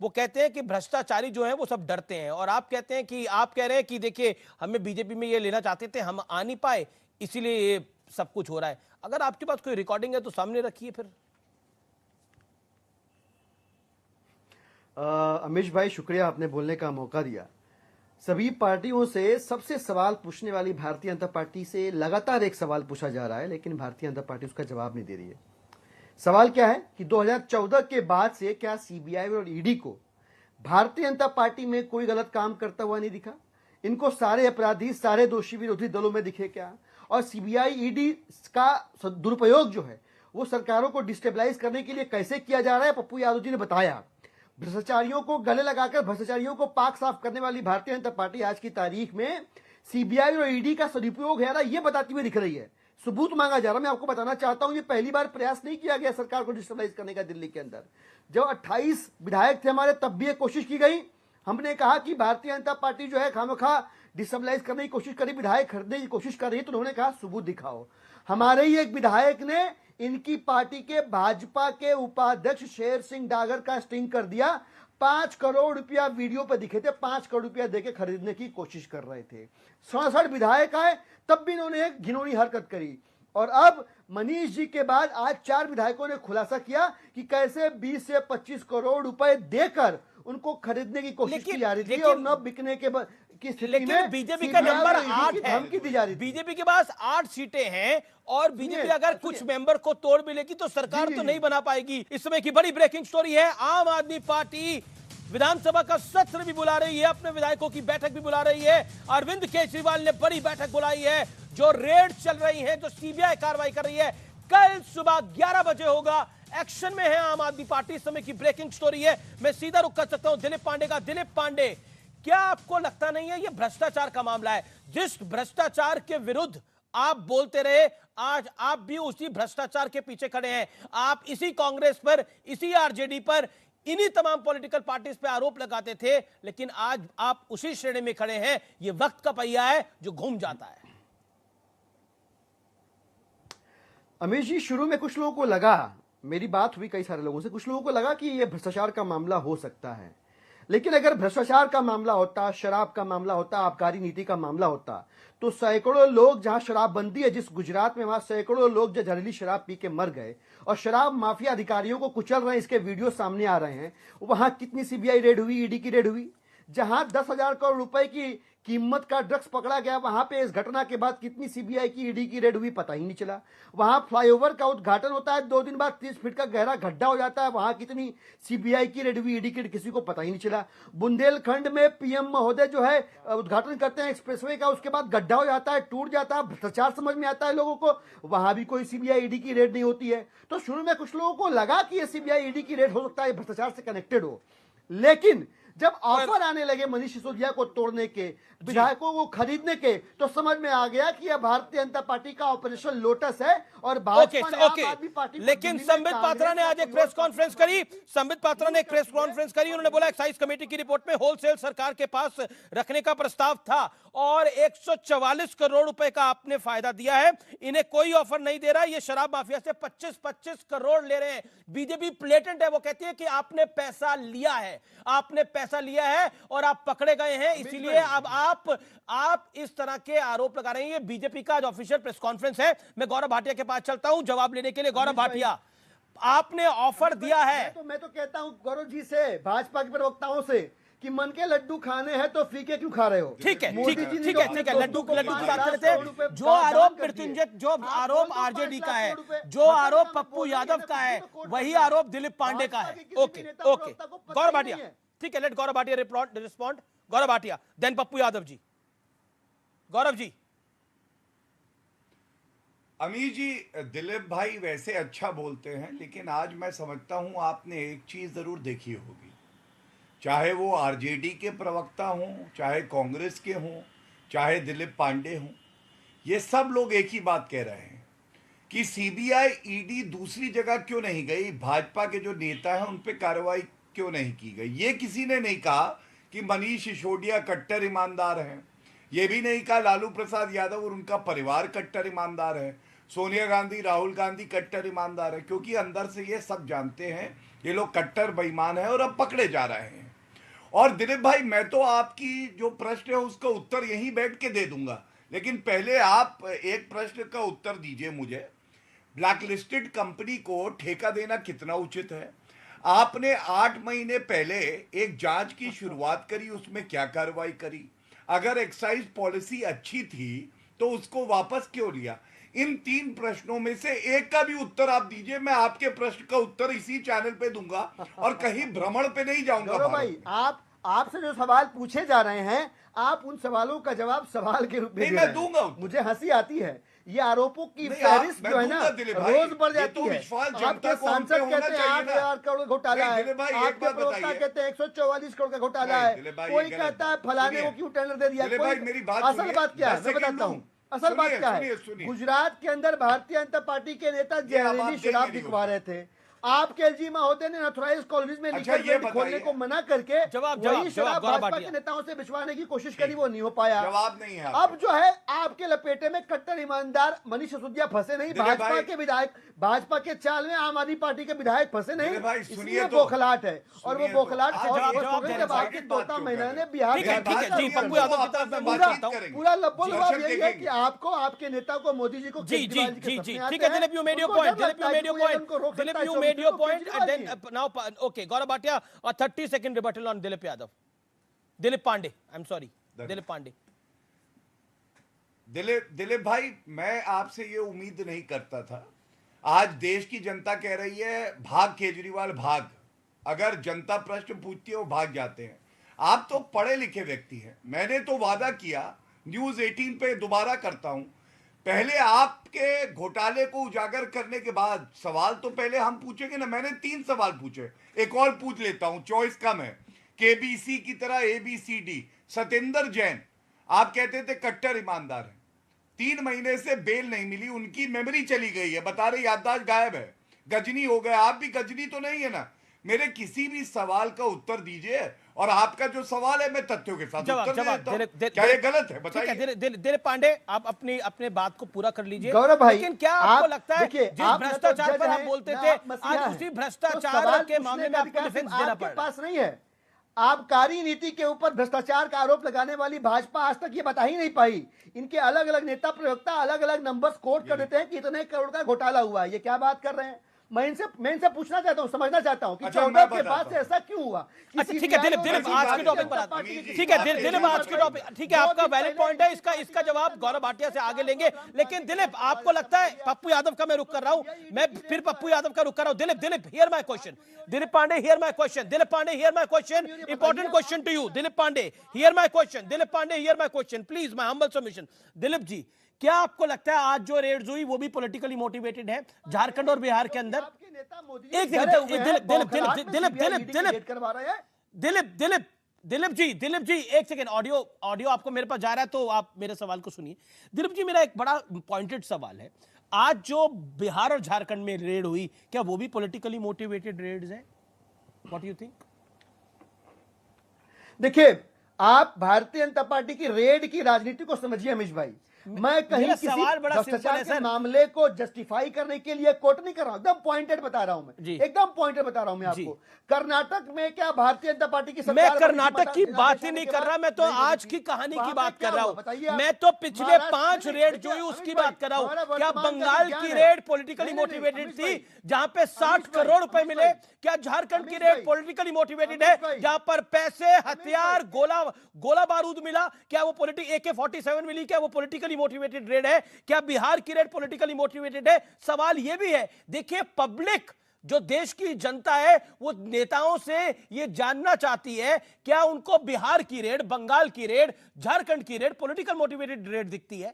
वो कहते हैं कि भ्रष्टाचारी जो है वो सब डरते हैं, और आप कहते हैं कि आप कह रहे हैं कि देखिए हमें बीजेपी में ये लेना चाहते थे, हम आ नहीं पाए, इसीलिए ये सब कुछ हो रहा है। अगर आपके पास कोई रिकॉर्डिंग है तो सामने रखिए फिर। अमीश भाई, शुक्रिया, आपने बोलने का मौका दिया। सभी पार्टियों से सबसे सवाल पूछने वाली भारतीय जनता पार्टी से लगातार एक सवाल पूछा जा रहा है, लेकिन भारतीय जनता पार्टी उसका जवाब नहीं दे रही है। सवाल क्या है कि 2014 के बाद से क्या सीबीआई और ईडी को भारतीय जनता पार्टी में कोई गलत काम करता हुआ नहीं दिखा? इनको सारे अपराधी, सारे दोषी विरोधी दलों में दिखे क्या? और सीबीआई ईडी का दुरुपयोग जो है वो सरकारों को डिस्टेबलाइज करने के लिए कैसे किया जा रहा है, पप्पू यादव जी ने बताया। भ्रष्टाचारियों को गले लगाकर भ्रष्टाचारियों को पाक साफ करने वाली भारतीय जनता पार्टी आज की तारीख में सीबीआई और ईडी का सदुपयोग है ना, ये बताती हुई दिख रही है। सबूत मांगा जा रहा है। मैं आपको बताना चाहता हूं, ये पहली बार प्रयास नहीं किया गया सरकार को डिस्टेबलाइज करने का दिल्ली के अंदर। जब 28 विधायक थे हमारे, तब भी एक कोशिश की गई। हमने कहा कि भारतीय जनता पार्टी जो है खामखा डिस्टेबलाइज करने की कोशिश करी, विधायक खरीदने की कोशिश कर रही है, तो उन्होंने कहा सबूत दिखाओ। हमारे ही एक विधायक ने इनकी पार्टी के भाजपा के उपाध्यक्ष शेर सिंह डागर का स्टिंग कर दिया। 5 करोड़ रुपया वीडियो पे दिखे थे, 5 करोड़ रुपया देके खरीदने की कोशिश कर रहे थे। 67 विधायक आए, तब भी इन्होंने एक घिनौनी हरकत करी। और अब मनीष जी के बाद आज 4 विधायकों ने खुलासा किया कि कैसे 20 से 25 करोड़ रुपए देकर उनको खरीदने की कोशिश की जा रही थी लेकिन- और न बिकने की स्थिति लेकिन में बीजेपी का नंबर 8 है, धमकी दी जा रही थी। बीजेपी के पास 8 सीटें हैं और बीजेपी सुनिए, अगर कुछ मेंबर को तोड़ मिलेगी तो सरकार तो नहीं बना पाएगी। इस समय की बड़ी ब्रेकिंग स्टोरी है, आम आदमी पार्टी विधानसभा का सत्र भी बुला रही है, अपने विधायकों की बैठक भी बुला रही है। अरविंद केजरीवाल ने बड़ी बैठक बुलाई है, जो रेड चल रही है, जो सीबीआई कार्रवाई कर रही है, कल सुबह 11 बजे होगा। एक्शन में है आम आदमी पार्टी, इस समय की ब्रेकिंग स्टोरी है। मैं सीधा रुख कर सकता हूं दिलीप पांडे का। दिलीप पांडे, क्या आपको लगता नहीं है ये भ्रष्टाचार का मामला है? जिस भ्रष्टाचार के विरुद्ध आप बोलते रहे, आज आप भी उसी भ्रष्टाचार के पीछे खड़े हैं। आप इसी कांग्रेस पर, इसी आरजेडी पर, इन्हीं तमाम पॉलिटिकल पार्टीज पे आरोप लगाते थे, लेकिन आज आप उसी श्रेणी में खड़े हैं। ये वक्त का पहिया है जो घूम जाता है। अमीर जी, शुरू में कुछ लोगों को लगा, मेरी बात हुई कई सारे लोगों से, कुछ लोगों को लगा कि यह भ्रष्टाचार का मामला हो सकता है। लेकिन अगर भ्रष्टाचार का मामला होता, शराब का मामला होता, आबकारी नीति का मामला होता, तो सैकड़ों लोग, जहां शराबबंदी है जिस गुजरात में, वहां सैकड़ों लोग जो जहरीली शराब पी के मर गए और शराब माफिया अधिकारियों को कुचल रहे हैं, इसके वीडियो सामने आ रहे हैं। वहां कितनी सीबीआई रेड हुई, ईडी की रेड हुई? जहां 10,000 करोड़ रुपए की कीमत का ड्रग्स पकड़ा गया, वहां पे इस घटना के बाद कितनी सीबीआई की, ईडी की रेड हुई, पता ही नहीं चला। वहां फ्लाईओवर का उद्घाटन होता है, 2 दिन बाद 30 फीट का गहरा गड्ढा हो जाता है, वहां कितनी सीबीआई की रेड हुई, ईडी की, किसी को पता ही नहीं चला। बुंदेलखंड में पीएम महोदय जो है उद्घाटन करते हैं एक्सप्रेसवे का, उसके बाद गड्ढा हो जाता है, टूट जाता है, भ्रष्टाचार समझ में आता है लोगों को, वहां भी कोई सीबीआई ईडी की रेड नहीं होती है। तो शुरू में कुछ लोगों को लगा कि यह सीबीआई ईडी की रेड हो सकता है, भ्रष्टाचार से कनेक्टेड हो। लेकिन जब ऑफर आने लगे मनीष सिसोदिया को तोड़ने के, विधायकों को खरीदने के, तो समझ में आ गया कि यह भारतीय जनता पार्टी का ऑपरेशन लोटस है और भाजपा ने आम आदमी पार्टी को लेकिन संबित पात्रा ने आज एक प्रेस कॉन्फ्रेंस करी, संबित पात्रा ने एक प्रेस कॉन्फ्रेंस करी। उन्होंने बोला एक्साइज कमेटी की रिपोर्ट में होलसेल सरकार के पास रखने का प्रस्ताव था और 144 करोड़ रुपए का आपने फायदा दिया है, इन्हें कोई ऑफर नहीं दे रहा। ये शराब माफिया से 25-25 करोड़ ले रहे हैं। बीजेपी ब्लेटेंट है, वो कहती है कि आपने पैसा लिया है, आपने पैसा लिया है और आप पकड़े गए हैं, इसीलिए अब आप इस तरह के आरोप लगा रहे हैं। बीजेपी का आज ऑफिशियल प्रेस कॉन्फ्रेंस है। मैं गौरव भाटिया के पास चलता हूं जवाब लेने के लिए। गौरव भाटिया, आपने ऑफर दिया है। मैं तो कहता हूं गौरव जी से, भाजपा के प्रवक्ताओं से, कि मन के लड्डू खाने हैं तो फीके क्यों खा रहे हो? ठीक है, लड्डू की बात करते हैं। जो आरोप मृत्युंजय, जो आरोप आरजेडी का है, जो आरोप पप्पू यादव का है, वही आरोप दिलीप पांडे का है। ओके, गौरव भाटिया, ठीक है, let Gaurav Bhatia respond. Gaurav Bhatia, then Pappu Yadav ji. Gaurav ji. अमीर जी, दिलीप भाई वैसे अच्छा बोलते हैं, लेकिन आज मैं समझता हूं आपने एक चीज जरूर देखी होगी, चाहे वो आरजेडी के प्रवक्ता हों, चाहे कांग्रेस के हों, चाहे दिलीप पांडे हों, ये सब लोग एक ही बात कह रहे हैं कि सीबीआई ईडी दूसरी जगह क्यों नहीं गई, भाजपा के जो नेता हैं उन पे कार्रवाई क्यों नहीं की गई। ये किसी ने नहीं कहा कि मनीष सिसोदिया कट्टर ईमानदार हैं, ये भी नहीं कहा लालू प्रसाद यादव और उनका परिवार कट्टर ईमानदार है, सोनिया गांधी, राहुल गांधी कट्टर ईमानदार है, क्योंकि अंदर से ये सब जानते हैं ये लोग कट्टर बेईमान हैं और अब पकड़े जा रहे हैं। और दिलीप भाई, मैं तो आपकी जो प्रश्न है उसका उत्तर यहीं बैठ के दे दूंगा, लेकिन पहले आप एक प्रश्न का उत्तर दीजिए मुझे। ब्लैकलिस्टेड कंपनी को ठेका देना कितना उचित है? आपने 8 महीने पहले एक जांच की शुरुआत करी, उसमें क्या कार्रवाई करी? अगर एक्साइज पॉलिसी अच्छी थी तो उसको वापस क्यों लिया? इन 3 प्रश्नों में से एक का भी उत्तर आप दीजिए, मैं आपके प्रश्न का उत्तर इसी चैनल पे दूंगा और कहीं भ्रमण पे नहीं जाऊंगा। भाई, आपसे जो सवाल पूछे जा रहे हैं, आप उन सवालों का जवाब सवाल के रूप में मैं दूंगा। मुझे हंसी आती है, ये आरोपों की फहरिस्त जो है ना रोज बढ़ जाती है। आपके सांसद कहते हैं 8,000 करोड़ घोटाला है, आपके प्रवक्ता कहते हैं 144 करोड़ का घोटाला है, कोई कहता है फलाने को क्यों टेंडर दे दिया। असल बात क्या है मैं बताता हूँ, असल बात क्या है। गुजरात के अंदर भारतीय जनता पार्टी के नेता जहरीली शराब बिकवा रहे थे, आपके एलजी महोदय ने अथॉराइज कॉलेज में लिकर खोलने को मना करके वही शराब भाजपा के नेताओं से बिछवाने की कोशिश करी, वो नहीं हो पाया। जवाब नहीं है। अब जो है आपके लपेटे में कट्टर ईमानदार मनीष सिसोदिया फंसे नहीं, भाजपा के विधायक, भाजपा के चाल में आम आदमी पार्टी के विधायक फंसे नहीं, इसलिए बौखलाहट है। और वो बौखलाहट जब आपके तोता महिला ने बिहार पूरा लब्बोलबाब यही है कि आपको, आपके नेता को, मोदी जी को made your point. Then now, okay, Gaurav Bhatia, a 30-second rebuttal on Dilip Yadav. Dilip Pandey. I'm sorry, Dilip Pandey. Dilip भाई, मैं आपसे ये उम्मीद नहीं करता था। आज देश की जनता कह रही है भाग केजरीवाल भाग। अगर जनता प्रश्न पूछती है वो भाग जाते हैं। आप तो पढ़े लिखे व्यक्ति हैं। मैंने तो वादा किया, न्यूज 18 पे दोबारा करता हूं, पहले आपके घोटाले को उजागर करने के बाद सवाल तो पहले हम पूछेंगे ना। मैंने 3 सवाल पूछे, एक और पूछ लेता हूं, चॉइस कम है। केबीसी की तरह ABCD। सत्येंद्र जैन, आप कहते थे कट्टर ईमानदार है, 3 महीने से बेल नहीं मिली, उनकी मेमोरी चली गई है, बता रहे याददाश्त गायब है, गजनी हो गए। आप भी गजनी तो नहीं है ना? मेरे किसी भी सवाल का उत्तर दीजिए, और आपका जो सवाल है मैं तथ्यों के साथ उत्तर देता हूं। क्या ये गलत है? बताइए। दिलीप पांडे, आप अपने बात को पूरा कर लीजिए। गौरव भाई, लेकिन क्या आपको लगता है जिस भ्रष्टाचार पर आप बोलते थे, आज उसी भ्रष्टाचार के मामले में आपको डिफेंस देना पड़ रहा है? पास नहीं है। आबकारी नीति के ऊपर भ्रष्टाचार का आरोप लगाने वाली भाजपा आज तक ये बता ही नहीं पाई। इनके अलग अलग नेता प्रवक्ता अलग अलग नंबर्स कोट कर देते हैं कि इतने करोड़ का घोटाला हुआ है। ये क्या बात कर रहे हैं? मैं इनसे पूछना चाहता हूं, समझना चाहता हूं कि 14 के बाद से ऐसा क्यों हुआ? अच्छा ठीक है दिलीप, आज के टॉपिक पर आते हैं। ठीक है दिलीप, आज के टॉपिक, ठीक है, आपका वैलिड पॉइंट है, इसका जवाब गौरव भाटिया से आगे लेंगे। लेकिन दिलीप, आपको लगता है, पप्पू यादव का मैं रुख कर रहा हूं, मैं फिर पप्पू यादव का रुख कर रहा हूं। Dilip, here my question. Dilip Pandey, here my question. Dilip Pandey, here my question, important question to you. Dilip Pandey, here my question. Dilip Pandey, here my question, please, my humble submission. Dilip ji, क्या आपको लगता है आज जो रेड्स हुई वो भी पॉलिटिकली मोटिवेटेड है झारखंड और बिहार के अंदर? दिलीप जी एक सेकेंड, ऑडियो आपको मेरे पास जा रहा है तो आप मेरे सवाल को सुनिए। दिलीप जी, मेरा एक बड़ा पॉइंटेड सवाल है, आज जो बिहार और झारखंड में रेड हुई, क्या वो भी पॉलिटिकली मोटिवेटेड रेड्स हैं? What do you think? देखिए, आप भारतीय जनता पार्टी की रेड की राजनीति को समझिए अमीश भाई। मैं कहीं किसी भ्रष्टाचार के मामले को जस्टिफाई करने के लिए कोट नहीं कर रहा हूं, एकदम पॉइंटेड बता रहा हूं मैं, एकदम पॉइंटेड बता रहा हूं मैं आपको। कर्नाटक में क्या भारतीय जनता पार्टी की सरकार? मैं कर्नाटक की बात ही नहीं कर रहा, मैं तो आज की कहानी की बात कर रहा हूं। मैं तो पिछले 5 रेड जो हुई उसकी बात कर रहा हूं। क्या बंगाल की रेड पॉलिटिकली मोटिवेटेड थी जहां पे 60 करोड़ रुपए मिले? क्या झारखंड की रेड पॉलिटिकली मोटिवेटेड है जहां पर पैसे, हथियार, गोला बारूद मिला? क्या वो AK-47 मिली? क्या वो पॉलिटिकली मोटिवेटेड रेड है? क्या बिहार की रेड पॉलिटिकली मोटिवेटेड है? सवाल यह भी है। देखिए, पब्लिक, जो देश की जनता है, वो नेताओं से ये जानना चाहती है क्या उनको बिहार की रेड, बंगाल की रेड, झारखंड की रेड पॉलिटिकल मोटिवेटेड रेड दिखती है?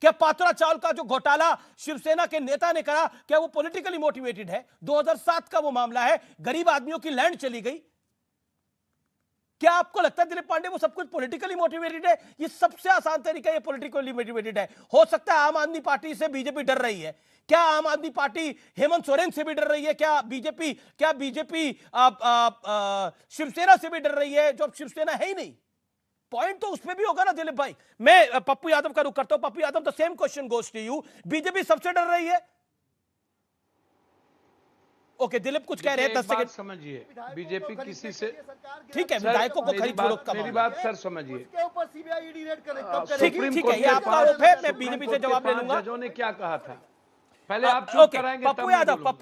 क्या पात्रा चावल का जो घोटाला शिवसेना के नेता ने करा, क्या वो पॉलिटिकली मोटिवेटेड है? 2007 का वो मामला है, गरीब आदमियों की लैंड चली गई। क्या आपको लगता है दिलीप पांडे वो सब कुछ पॉलिटिकली मोटिवेटेड है? ये सबसे आसान तरीका ये पॉलिटिकली मोटिवेटेड है। हो सकता है आम आदमी पार्टी से बीजेपी डर रही है। क्या आम आदमी पार्टी हेमंत सोरेन से भी डर रही है? क्या बीजेपी शिवसेना से भी डर रही है, जो शिवसेना है ही नहीं? पॉइंट तो उसमें भी होगा ना दिलीप भाई। मैं पप्पू यादव का रुख करता हूं। Pappu Yadav, the same question goes to you. BJP सबसे डर रही है? ओके, दिलीप कुछ कह रहे हैं, 10 सेकंड समझिए। बीजेपी किसी से, ठीक है, विधायकों को खरीद फरोख्त का मेरी बात सर समझिए। उसके ऊपर सीबीआई ईडी रेड करे, ठीक है, ये आपका आरोप है, मैं बीजेपी से जवाब ले लूंगा। जजों ने क्या कहा था पहले आप चुप कराएंगे? पप्पू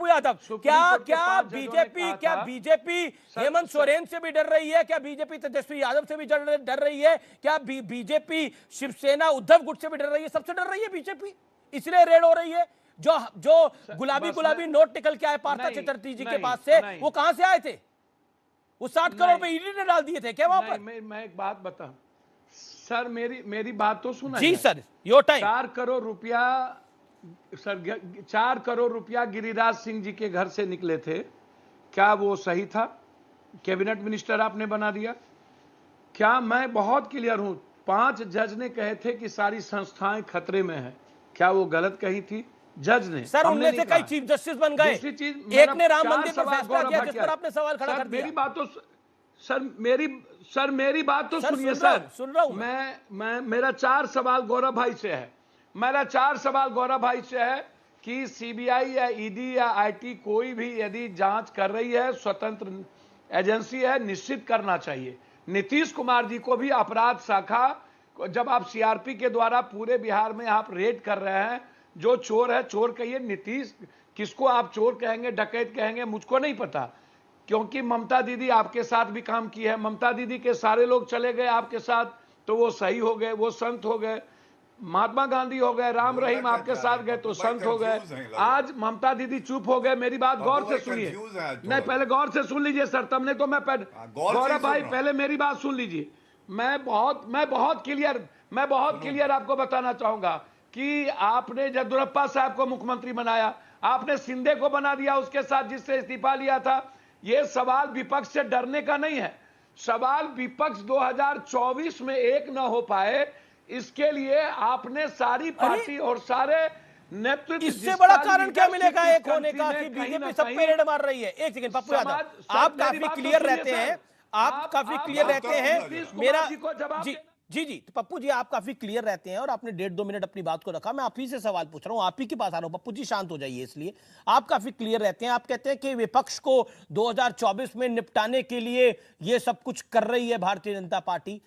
यादव, क्या बीजेपी हेमंत सोरेन से भी डर रही है? क्या बीजेपी तेजस्वी यादव से भी डर रही है? क्या बीजेपी शिवसेना उद्धव गुट से भी डर रही है? सबसे डर रही है बीजेपी, इसलिए रेड हो रही है। जो गुलाबी नोट निकल के आए पार्था चटर्जी जी के पास से, वो कहां से आए थे? वो 60 करोड़ रुपए ईडी ने डाल दिए थे क्या वहां पर? मैं एक बात बताऊं सर, मेरी बात तो सुना जी सर, योर टाइम। 4 करोड़ रुपया गिरिराज सिंह जी के घर से निकले थे, क्या वो सही था? कैबिनेट मिनिस्टर आपने बना दिया। क्या मैं बहुत क्लियर हूं, 5 जज ने कहे थे कि सारी संस्थाएं खतरे में है, क्या वो गलत कही थी? जज ने, सर उनमें से कई चीफ जस्टिस बन गए। दूसरी चीज, एक ने राम मंदिर पर फैसला किया जिस पर आपने सवाल खड़ा कर दिया। मेरी बात तो मेरी बात तो सुनिए सर। सुन रहा हूं मैं मेरा 4 सवाल गौरव भाई से है। मेरा 4 सवाल गौरव भाई से है कि सीबीआई या ईडी या आईटी कोई भी यदि जांच कर रही है, स्वतंत्र एजेंसी है, निश्चित करना चाहिए। नीतीश कुमार जी को भी अपराध शाखा, जब आप सीआरपी के द्वारा पूरे बिहार में आप रेड कर रहे हैं जो चोर है चोर कहिए। नीतीश किसको आप चोर कहेंगे, डकैत कहेंगे, मुझको नहीं पता, क्योंकि ममता दीदी आपके साथ भी काम की है। ममता दीदी के सारे लोग चले गए आपके साथ, तो वो सही हो गए, वो संत हो गए। महात्मा गांधी हो गए, राम रहीम आपके साथ गए तो संत हो गए। आज ममता दीदी चुप हो गए। मेरी बात गौर से सुनिए, नहीं पहले गौर से सुन लीजिए सर, तब नहीं तो मैं गौरव भाई पहले मेरी बात सुन लीजिए। मैं बहुत क्लियर आपको बताना चाहूंगा कि आपने येदियुरप्पा साहब को मुख्यमंत्री बनाया, आपने शिंदे को बना दिया उसके साथ जिससे इस्तीफा लिया था। यह सवाल विपक्ष से डरने का नहीं है, सवाल विपक्ष 2024 में एक न हो पाए इसके लिए आपने सारी पार्टी और सारे नेतृत्व, इससे बड़ा कारण क्या मिलेगा एक होने का कि बीजेपी सब पे रेड मार रही है। एक सेकंड पप्पू यादव, आप काफी क्लियर रहते हैं, आप काफी क्लियर रहते हैं। मेरा जी तो पप्पू जी आप काफी क्लियर रहते हैं और आपने 1.5-2 मिनट अपनी बात को रखा। मैं आप ही से सवाल पूछ रहा हूं, आप ही के पास आ रहा हूं। पप्पू जी शांत हो जाइए। इसलिए आप काफी क्लियर रहते हैं, आप कहते हैं कि विपक्ष को 2024 में निपटाने के लिए ये सब कुछ कर रही है भारतीय जनता पार्टी।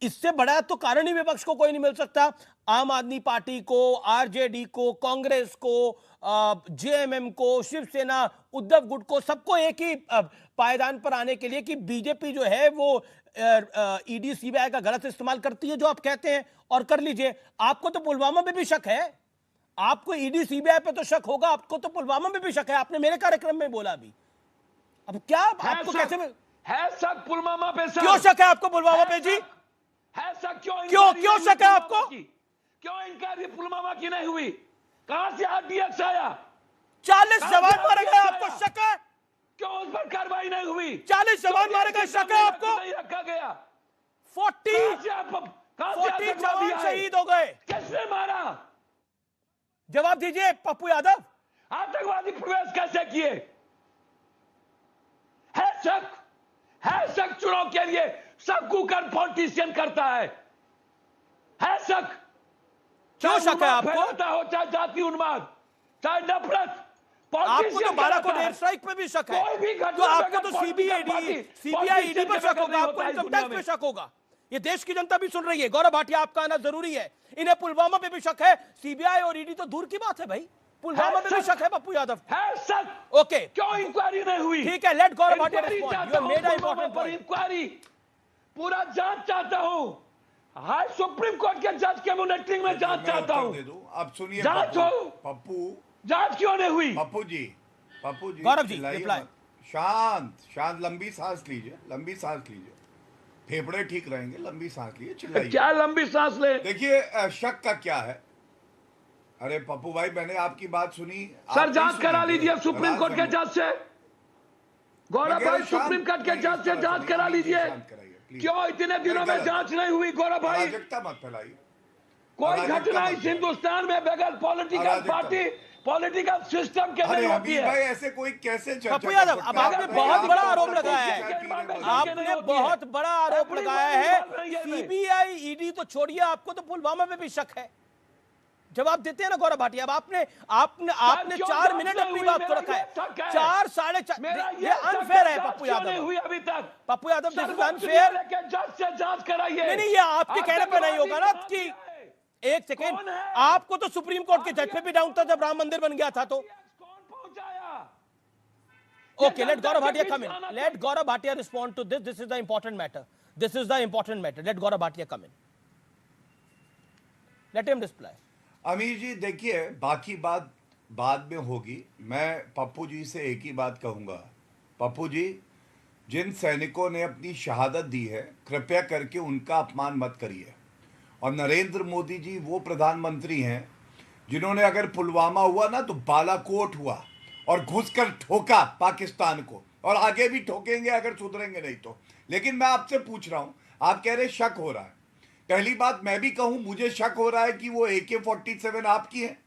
इससे बड़ा तो कारण ही विपक्ष को कोई नहीं मिल सकता। आम आदमी पार्टी को, आरजेडी को, कांग्रेस को, जेएमएम को, शिवसेना, उद्धव गुट को, सबको एक ही पायदान पर आने के लिए कि बीजेपी जो है वो ईडी सीबीआई का गलत इस्तेमाल करती है, जो आप कहते हैं, और कर लीजिए। आपको तो पुलवामा में भी शक है, आपको ईडी सीबीआई पे तो शक होगा, आपको तो पुलवामा में भी शक है। आपने मेरे कार्यक्रम में बोला अभी। अब क्या आपको कैसे है शक पुलवामा पे? क्यों शक है आपको पुलवामा पे जी? है शक क्यों शक है आपको? क्यों इंक्वायरी पुलवामा की नहीं हुई? कहां से आरडीएक्स आया? 40 जवान मारे गए, आपको शक है? क्यों उस पर कार्रवाई नहीं हुई? 40 जवान मारे गए, शक है आपको? नहीं रखा गया। 40 जवान शहीद हो गए। किसने मारा? जवाब दीजिए पप्पू यादव। आतंकवादी प्रवेश कैसे किए? है शक चुनाव के लिए सब कुकर पॉलिटिशियन करता है शक। क्यों शक है आपको? हो चाहे जाति उन्माद, चाहे नफरत, आपको तो 12 को एयर स्ट्राइक पे भी शक है, तो आपको तो सीबीआई ईडी पर शक होगा, आपको इनकम टैक्स पे शक होगा। ये देश की जनता भी सुन रही है। गौरव भाटिया आपका आना जरूरी है। इन्हें पुलवामा पे भी शक है, सीबीआई और ईडी तो दूर की बात है भाई, पुलवामा पे भी शक है पप्पू यादव। है शक। ओके, क्यों इंक्वायरी नहीं हुई? ठीक है, let Gaurav Bhatia respond. You made a important point. Inquiry पूरा जांच चाहता हूं, हाई सुप्रीम कोर्ट के जज के मॉनिटरिंग में जांच चाहता हूं। अब सुनिए जांच हो। पप्पू, जांच क्यों नहीं हुई? पप्पू जी गौरव जी रिप्लाई। शांत, लंबी सांस लीजिए, फेफड़े ठीक रहेंगे, लंबी सांस लीजिए, चिल्लाइए। क्या लंबी सांस ले? देखिए शक का क्या है? अरे पप्पू भाई, मैंने आपकी बात सुनी। सर जांच करा लीजिए सुप्रीम कोर्ट के जज से। गौरव भाई सुप्रीम कोर्ट के जज से जांच करा लीजिए। क्यों इतने दिनों में जांच नहीं हुई? गौरव भाई अराजकता मत फैलाइए। कोई घटना इस हिंदुस्तान में बगैर पॉलिटिकल पार्टी, पॉलिटिकल सिस्टम के नहीं होती है। भाई ऐसे कोई कैसे चर्चा? पप्पू यादव, अब आपने बहुत बड़ा आरोप लगाया है, आपने बहुत बड़ा आरोप लगाया है। सीबीआई ईडी तो छोड़िए, आपको तो पुलवामा में भी शक है। जवाब देते हैं ना गौरव भाटिया। अब आपने 4 मिनट अपनी बात को रखा है, 4 साढ़े 4। ये अनफेयर है पप्पू यादव। हुई अभी तक Pappu Yadav, this is unfair. जज से जांच कराइए। नहीं, ये आपके कहने पे नहीं होगा ना कि एक सेकेंड, आपको तो सुप्रीम कोर्ट के जज पे भी डाउट था जब राम मंदिर बन गया था। तो कौन पहुंचाया? Okay, let Gaurav Bhatia come in, let Gaurav Bhatia respond to this. This is the important matter, let Gaurav Bhatia come in, let him reply. Amir ji देखिए, बाकी बात बाद में होगी। मैं पप्पू जी से एक ही बात कहूंगा, पप्पू जी, जिन सैनिकों ने अपनी शहादत दी है, कृपया करके उनका अपमान मत करिए। और नरेंद्र मोदी जी वो प्रधानमंत्री हैं जिन्होंने, अगर पुलवामा हुआ ना तो बालाकोट हुआ और घुसकर ठोका पाकिस्तान को, और आगे भी ठोकेंगे अगर सुधरेंगे नहीं तो। लेकिन मैं आपसे पूछ रहा हूं, आप कह रहे शक हो रहा है। पहली बात मैं भी कहूं, मुझे शक हो रहा है कि वो AK-47 आपकी है।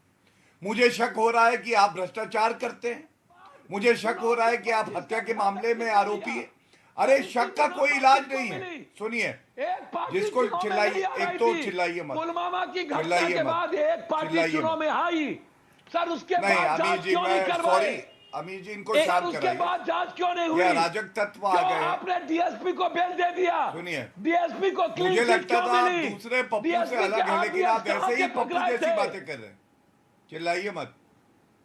मुझे शक हो रहा है कि आप भ्रष्टाचार करते हैं। मुझे शक हो रहा है कि आप हत्या के मामले में आरोपी हैं। अरे शक का कोई इलाज नहीं है। सुनिए, जिसको चिल्लाइए, एक तो चिल्लाइए मत, पुलवामा की घटना के बाद एक पार्टी चुनाव में आई सर, उसके बाद जांच क्यों नहीं करवाई? अमीर जी इनको शांत कराइए। उसके बाद जांच क्यों नहीं हुई? अराजक तत्व आ गए। आपने डीएसपी को बेल दे दिया। सुनिए, डीएसपी को मुझे लगता था आप दूसरे पप्पू से अलग है, लेकिन आप ऐसे ही पप्पू जैसी बातें कर रहे हैं। चिल्लाइए मत।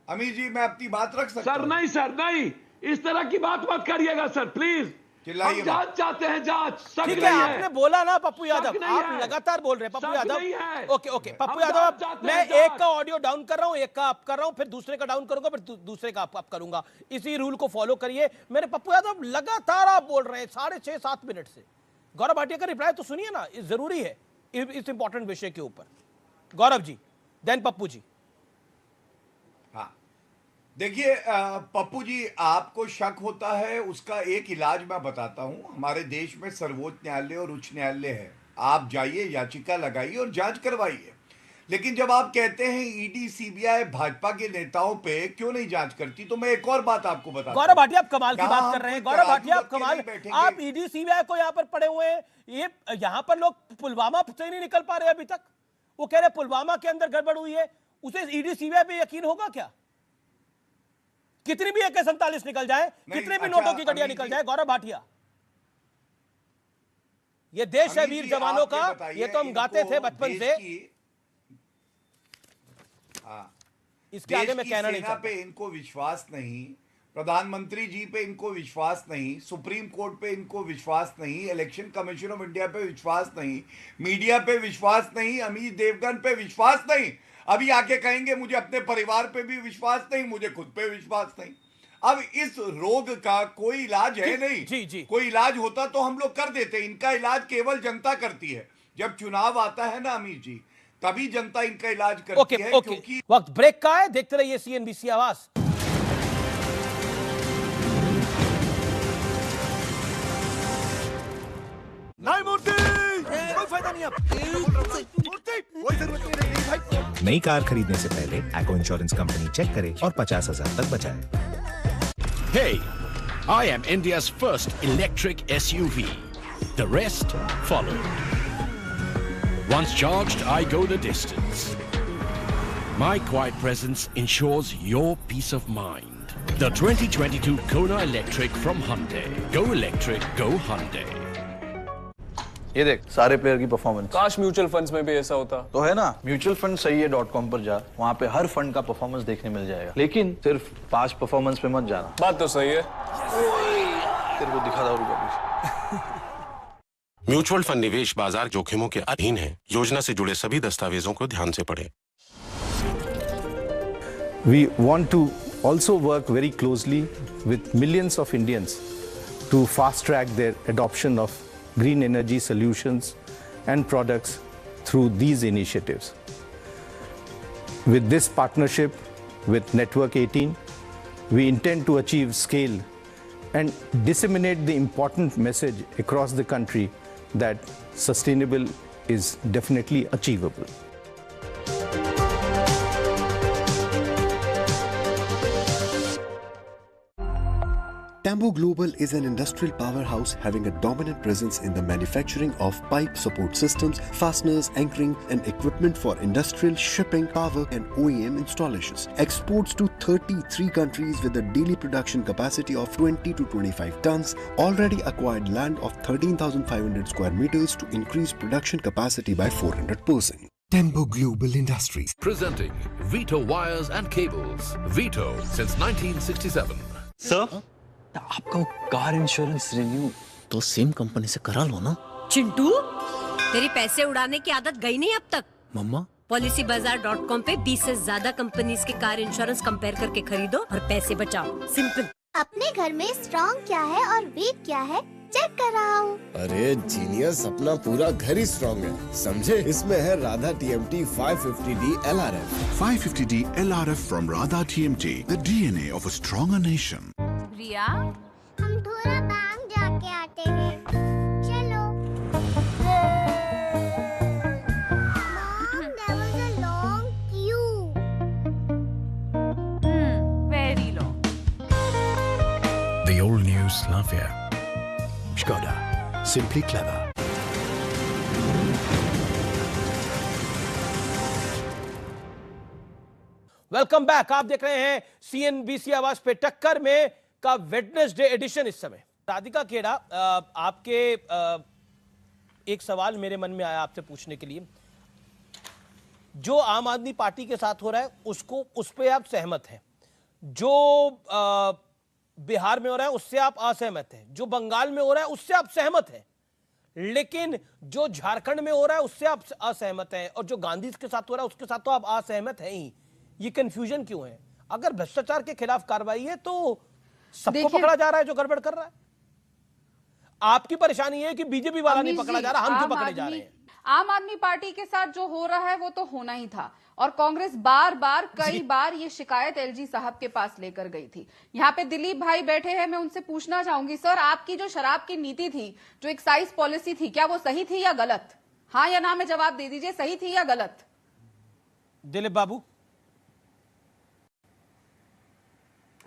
अमीर जी, मैं अपनी बात रख सकता हूं? सर नहीं, इस तरह की बात मत करिएगा सर, प्लीज। हम जांच चाहते हैं, जांच। ठीक है, आपने बोला ना पप्पू यादव, आप लगातार बोल रहे हैं पप्पू यादव। ओके पप्पू यादव, मैं एक का ऑडियो डाउन कर रहा हूं, एक का अप कर रहा हूं, फिर दूसरे का डाउन करूंगा, फिर दूसरे का अप करूंगा। इसी रूल को फॉलो करिए। मेरे पप्पू यादव लगातार आप बोल रहे हैं 6.5-7 मिनट से। गौरव भाटिया का रिप्लाई तो सुनिए ना, जरूरी है इस इंपॉर्टेंट विषय के ऊपर। गौरव जी, देन पप्पू जी। देखिए पप्पू जी, आपको शक होता है, उसका एक इलाज मैं बताता हूं। हमारे देश में सर्वोच्च न्यायालय और उच्च न्यायालय है। आप जाइए, याचिका लगाइए और जांच करवाइए। लेकिन जब आप कहते हैं ईडी सीबीआई भाजपा के नेताओं पे क्यों नहीं जांच करती, तो मैं एक और बात आपको बताता हूं। गौरव भाटिया, आप कमाल की बात कर रहे हैं। गौरव भाटिया, आप कमाल, आप ईडी सीबीआई को यहां पर पड़े हुए हैं। ये यहां पर लोग पुलवामा से नहीं निकल पा रहे अभी तक। वो कह रहे पुलवामा के अंदर गड़बड़ हुई है, उसे ईडी सीबीआई पे यकीन होगा क्या? कितनी भी AK-47 निकल जाए, कितने भी नोटों की गड्डियां निकल जाए, गौरव भाटिया, ये देश है वीर जवानों का। ये तो हम गाते थे बचपन से। इसके आगे मैं कहना नहीं चाहता। पे इनको विश्वास नहीं, प्रधानमंत्री जी पे इनको विश्वास नहीं, सुप्रीम कोर्ट पे इनको विश्वास नहीं, इलेक्शन कमीशन ऑफ इंडिया पे विश्वास नहीं, मीडिया पे विश्वास नहीं, अमित देवगन पे विश्वास नहीं। अभी आके कहेंगे मुझे अपने परिवार पे भी विश्वास नहीं, मुझे खुद पे विश्वास नहीं। अब इस रोग का कोई इलाज है नहीं। जी। कोई इलाज होता तो हम लोग कर देते। इनका इलाज केवल जनता करती है। जब चुनाव आता है ना अमीर जी, तभी जनता इनका इलाज करती है। क्योंकि वक्त ब्रेक का है, देखते रहिए CNBC आवाज। नहीं मूर्ति, कोई फायदा नहीं। अब मूर्ति, कोई जरूरत नहीं भाई। नई कार खरीदने से पहले एको इंश्योरेंस कंपनी चेक करे और 50,000 तक बचाए। Hey, I am India's first electric SUV. The rest followed. Once charged, I go the distance. My quiet presence ensures your peace of mind. The 2022 Kona Electric from Hyundai. Go electric, go Hyundai. ये देख सारे player की performance. काश mutual funds में भी ऐसा होता। तो है ना, म्यूचुअल फंड सही है .com पर जा, वहाँ पे हर फंड का परफॉर्मेंस देखने मिल जाएगा। लेकिन सिर्फ 5 परफॉर्मेंस पे मत जाना। बात तो सही है। तेरे को दिखा था म्यूचुअल फंड निवेश बाजार जोखिमों के अधीन है। योजना से जुड़े सभी दस्तावेजों को ध्यान से पढ़ें। We want to also work very closely with millions of Indians to fast track their adoption of green energy solutions and products through these initiatives. With this partnership with Network 18, we intend to achieve scale and disseminate the important message across the country that sustainable is definitely achievable. Tambo Global is an industrial powerhouse having a dominant presence in the manufacturing of pipe support systems, fasteners, anchoring and equipment for industrial, shipping, power and OEM installations. Exports to 33 countries with a daily production capacity of 20 to 25 tons. Already acquired land of 13,500 square meters to increase production capacity by 400%. Tambo Global Industries. Presenting Vito Wires and Cables. Vito since 1967. Sir? आपका car insurance renew तो same company से करा लो ना। चिंटू, तेरी पैसे उड़ाने की आदत गई नहीं अब तक। मम्मा, PolicyBazaar.com पे 20 से ज्यादा कंपनीज के कार इंश्योरेंस कंपेयर करके खरीदो और पैसे बचाओ। सिंपल। अपने घर में स्ट्रॉन्ग क्या है और वीक क्या है चेक कर रहा हूँ। अरे जीनियस, अपना पूरा घर ही स्ट्रॉन्ग है, समझे? इसमें है Radha TMT 550D LRF। 550D LRF from Radha TMT, the DNA of a stronger nation. रिया, हम थोड़ा बैंक जाके आते हैं। चलो। Mom, there was a long queue. Very long. The all-new Slavia. Skoda, simply clever. Welcome back. आप देख रहे हैं CNBC आवाज पे टक्कर में का वेडनेसडे एडिशन। इस समय राधिका खेड़ा, आपके एक सवाल मेरे मन में आया आपसे पूछने के लिए। जो आम आदमी पार्टी के साथ हो रहा है उसको उस पे आप सहमत हैं, जो बिहार में हो रहा है उससे आप असहमत हैं, जो बंगाल में हो रहा है उससे आप सहमत हैं, लेकिन जो झारखंड में हो रहा है उससे आप असहमत हैं, और जो गांधी के साथ हो रहा है उसके साथ तो आप असहमत हैं ही। ये कंफ्यूजन क्यों है? अगर भ्रष्टाचार के खिलाफ कार्रवाई है तो सबको पकड़ा जा रहा है जो गड़बड़ कर रहा है। आपकी परेशानी है कि बीजेपी वाला नहीं पकड़ा जा रहा, हम क्यों पकड़े जा रहे हैं? आम आदमी पार्टी के साथ जो हो रहा है वो तो होना ही था, और कांग्रेस बार बार कई बार ये शिकायत एलजी साहब के पास लेकर गई थी। यहाँ पे दिलीप भाई बैठे हैं, मैं उनसे पूछना चाहूंगी, सर आपकी जो शराब की नीति थी, जो एक्साइज पॉलिसी थी, क्या वो सही थी या गलत? हाँ या ना में जवाब दे दीजिए, सही थी या गलत? दिलीप बाबू,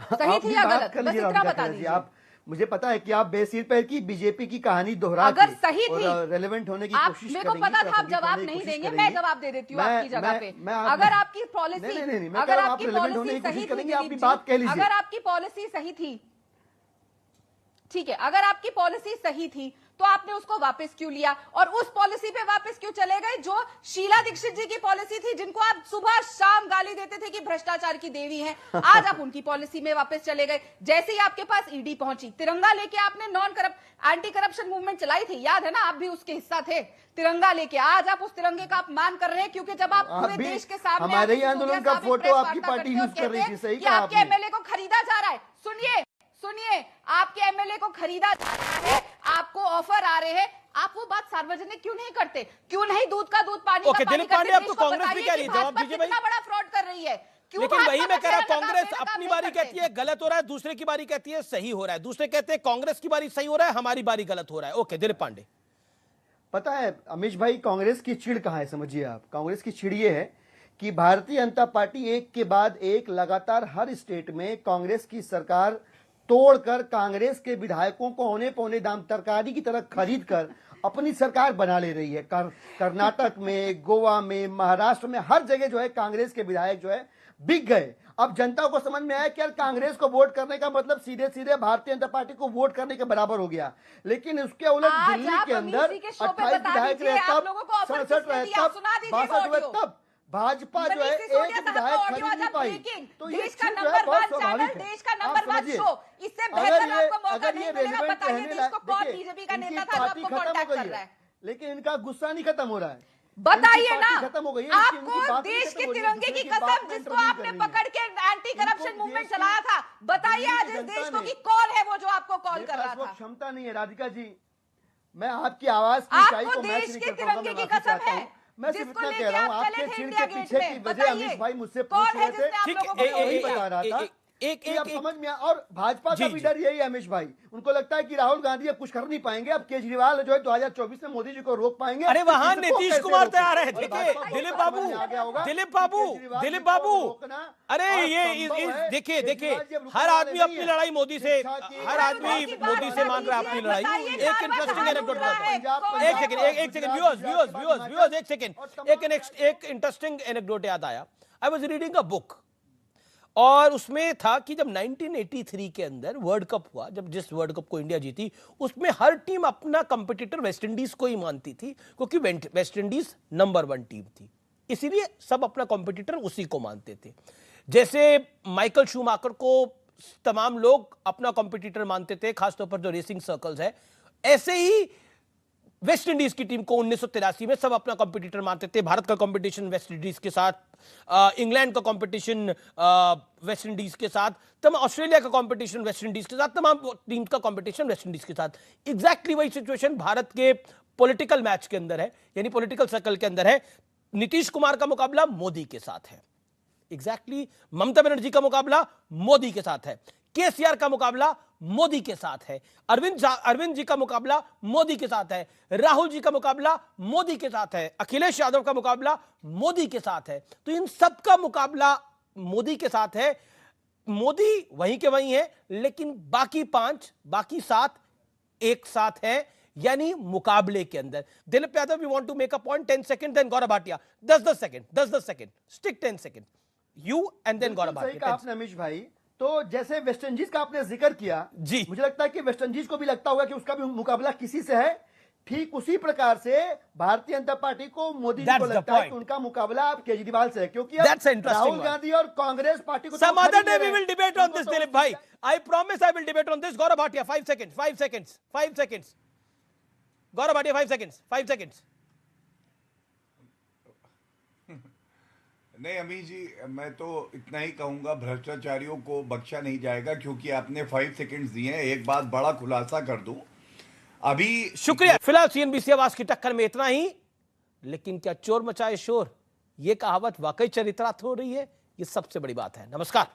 सही थी या गलत? बस इतना बता दीजिए। आप, मुझे पता है कि आप बेसिर पैर की बीजेपी की कहानी दोहरा अगर सही थी, रेलेवेंट होने की कोशिश करेंगे। मेरे को पता था आप जवाब नहीं देंगे, मैं जवाब दे देती हूँ आपकी जगह पे। अगर आपकी पॉलिसी, अगर आपकी पॉलिसी सही थी, अपनी बात कह लीजिए। अगर आपकी पॉलिसी सही थी, ठीक है, अगर आपकी पॉलिसी सही थी तो आपने उसको वापस क्यों लिया, और उस पॉलिसी पे वापस क्यों चले गए जो शीला दीक्षित जी की पॉलिसी थी, जिनको आप सुबह शाम गाली देते थे कि भ्रष्टाचार की देवी हैं? आज आप उनकी पॉलिसी में वापस चले गए। जैसे ही आपके पास ईडी पहुंची, तिरंगा लेके आपने एंटी करप्शन मूवमेंट चलाई थी, याद है ना? आप भी उसके हिस्सा थे। तिरंगा लेके आज आप उस तिरंगे का अपमान कर रहे हैं, क्योंकि जब आप पूरे देश के सामने हमारे ही आंदोलन का फोटो आपकी पार्टी यूज कर रही थी, सही कहा आपके एमएलए को खरीदा जा रहा है। सुनिए, आपके एमएलए को खरीदा जा रहा है, आपको ऑफर आ रहे हैं, आप वो बात सार्वजनिक क्यों नहीं करते? क्यों नहीं दूध का दूध पानी का पानी दिलीप पांडे, अब तो कांग्रेस भी कह रही है, जवाब दीजिए भाई। कितना बड़ा फ्रॉड कर रही है? लेकिन वही मैं कह रहा हूं, कांग्रेस अपनी बारी कहती है गलत हो रहा है, दूसरे की बारी कहती है सही हो रहा है, दूसरे कहते हैं कांग्रेस की बारी सही हो रहा है, हमारी बारी गलत हो रहा है। ओके दिलीप पांडे, पता है अमीश भाई, कांग्रेस की चिड़ कहां है समझिए आप। कांग्रेस की चिड़ ये है कि भारतीय जनता पार्टी एक के बाद एक लगातार हर स्टेट में कांग्रेस की सरकार तोड़कर कांग्रेस के विधायकों को औने पौने दाम तरकारी की तरह खरीद कर अपनी सरकार बना ले रही है। कर्नाटक में, गोवा में, महाराष्ट्र में, हर जगह जो है कांग्रेस के विधायक जो है बिक गए। अब जनता को समझ में आया कि यार कांग्रेस को वोट करने का मतलब सीधे सीधे भारतीय जनता पार्टी को वोट करने के बराबर हो गया। लेकिन उसके उलट दिल्ली के अंदर 28 विधायक रहे तब, 67 रहे तब, 62 रहे तब, भाजपा जो है एक विधायक खरीद नहीं पाई। तो ये चीज जो है बहुत स्वाभाविक है। देश का नंबर 1 शो, इससे बेहतर आपको मौका नहीं मिलेगा। बताइए देश को कौन बीजेपी का नेता था जो आपको कांटेक्ट कर रहा है? लेकिन इनका गुस्सा नहीं खत्म हो रहा है। बताइए ना, खत्म हो गई है आपको देश के तिरंगे की कसम, जिसको आपने पकड़ के एंटी करप्शन मूवमेंट चलाया था, बताइए आज इस देश को कि कौन है वो जो आपको कॉल कर रहा था? क्षमता नहीं है राधिका जी, मैं आपकी आवाज की ऊंचाई को मैच नहीं कर पाऊंगा। देश के तिरंगे की कसम है, मैं सिर्फ इतना कह रहा हूँ, आपके चिड़ के पीछे की वजह अमीश भाई मुझसे पूछ रहे थे, वही बता रहा था कि अब समझ में। और भाजपा का भी डर यही है अमीश भाई, उनको लगता है कि राहुल गांधी अब कुछ कर नहीं पाएंगे, अब केजरीवाल जो है 2024 में मोदी जी को रोक पाएंगे। अरे वहां नीतीश कुमार तैयार है। देखिए दिलीप बाबू, अरे ये देखिए हर आदमी अपनी लड़ाई मोदी से, हर आदमी मोदी से मान रहा है अपनी लड़ाई। एक इंटरेस्टिंग एनेक्डोट बताता हूं, एक सेकंड व्यूअर्स, एक सेकंड, एक इंटरेस्टिंग एनेक्डोट याद आया। I was reading a book, और उसमें था कि जब 1983 के अंदर वर्ल्ड कप हुआ, जब जिस वर्ल्ड कप को इंडिया जीती, उसमें हर टीम अपना कंपटीटर वेस्ट इंडीज को ही मानती थी, क्योंकि वेस्ट इंडीज नंबर 1 टीम थी, इसीलिए सब अपना कंपटीटर उसी को मानते थे। जैसे माइकल शूमाकर को तमाम लोग अपना कंपटीटर मानते थे, खासतौर पर जो रेसिंग सर्कल्स है, ऐसे ही वेस्ट इंडीज की टीम को 1983 में सब अपना कंपटीटर मानते थे। भारत का कंपटीशन वेस्ट इंडीज के साथ, इंग्लैंड का कंपटीशन वेस्ट इंडीज के साथ, ऑस्ट्रेलिया का कंपटीशन वेस्ट इंडीज के साथ, तमाम टीम का कंपटीशन वेस्ट इंडीज के साथ। एग्जैक्टली वही सिचुएशन भारत के पॉलिटिकल मैच के अंदर है, यानी पॉलिटिकल सर्कल के अंदर है। नीतीश कुमार का मुकाबला मोदी के साथ है, एग्जैक्टली ममता बनर्जी का मुकाबला मोदी के साथ है, केसीआर का मुकाबला मोदी के साथ है, अरविंद जी का मुकाबला मोदी के साथ है, राहुल जी का मुकाबला मोदी के साथ है, अखिलेश यादव का मुकाबला मोदी के साथ है। तो इन सब का मुकाबला मोदी के साथ है। मोदी वहीं के वहीं है, लेकिन बाकी 5, बाकी 7 एक साथ है, यानी मुकाबले के अंदर। Dilip Yadav, we want to make a point, 10 second, then Gaurav Bhatia 10 second, stick 10 second, you and then Gaurav Bhatia. आपने अमीश भाई, तो जैसे वेस्ट इंडीज का आपने जिक्र किया जी, मुझे लगता है कि वेस्ट इंडीज को भी लगता होगा कि उसका भी मुकाबला किसी से है, ठीक उसी प्रकार से भारतीय जनता पार्टी को मोदी जी That's को the लगता है कि point. उनका मुकाबला अब केजरीवाल से है, क्योंकि That's अब an interesting Rahul one. Gandhi और कांग्रेस पार्टी को Some तो other खरीद day रहे we will हैं। debate on उनको this, तो Dilip bhai. I promise I will debate on this. Gaurav Bhatia, 5 seconds. 5 seconds. 5 seconds. Gaurav Bhatia, 5 seconds. 5 seconds. नहीं अमीश जी, मैं तो इतना ही कहूंगा, भ्रष्टाचारियों को बख्शा नहीं जाएगा, क्योंकि आपने 5 सेकंड्स दिए हैं। एक बात बड़ा खुलासा कर दूं, अभी शुक्रिया। फिलहाल सीएनबीसी आवाज की टक्कर में इतना ही। लेकिन क्या चोर मचाए शोर, ये कहावत वाकई चरितार्थ हो रही है? ये सबसे बड़ी बात है। नमस्कार।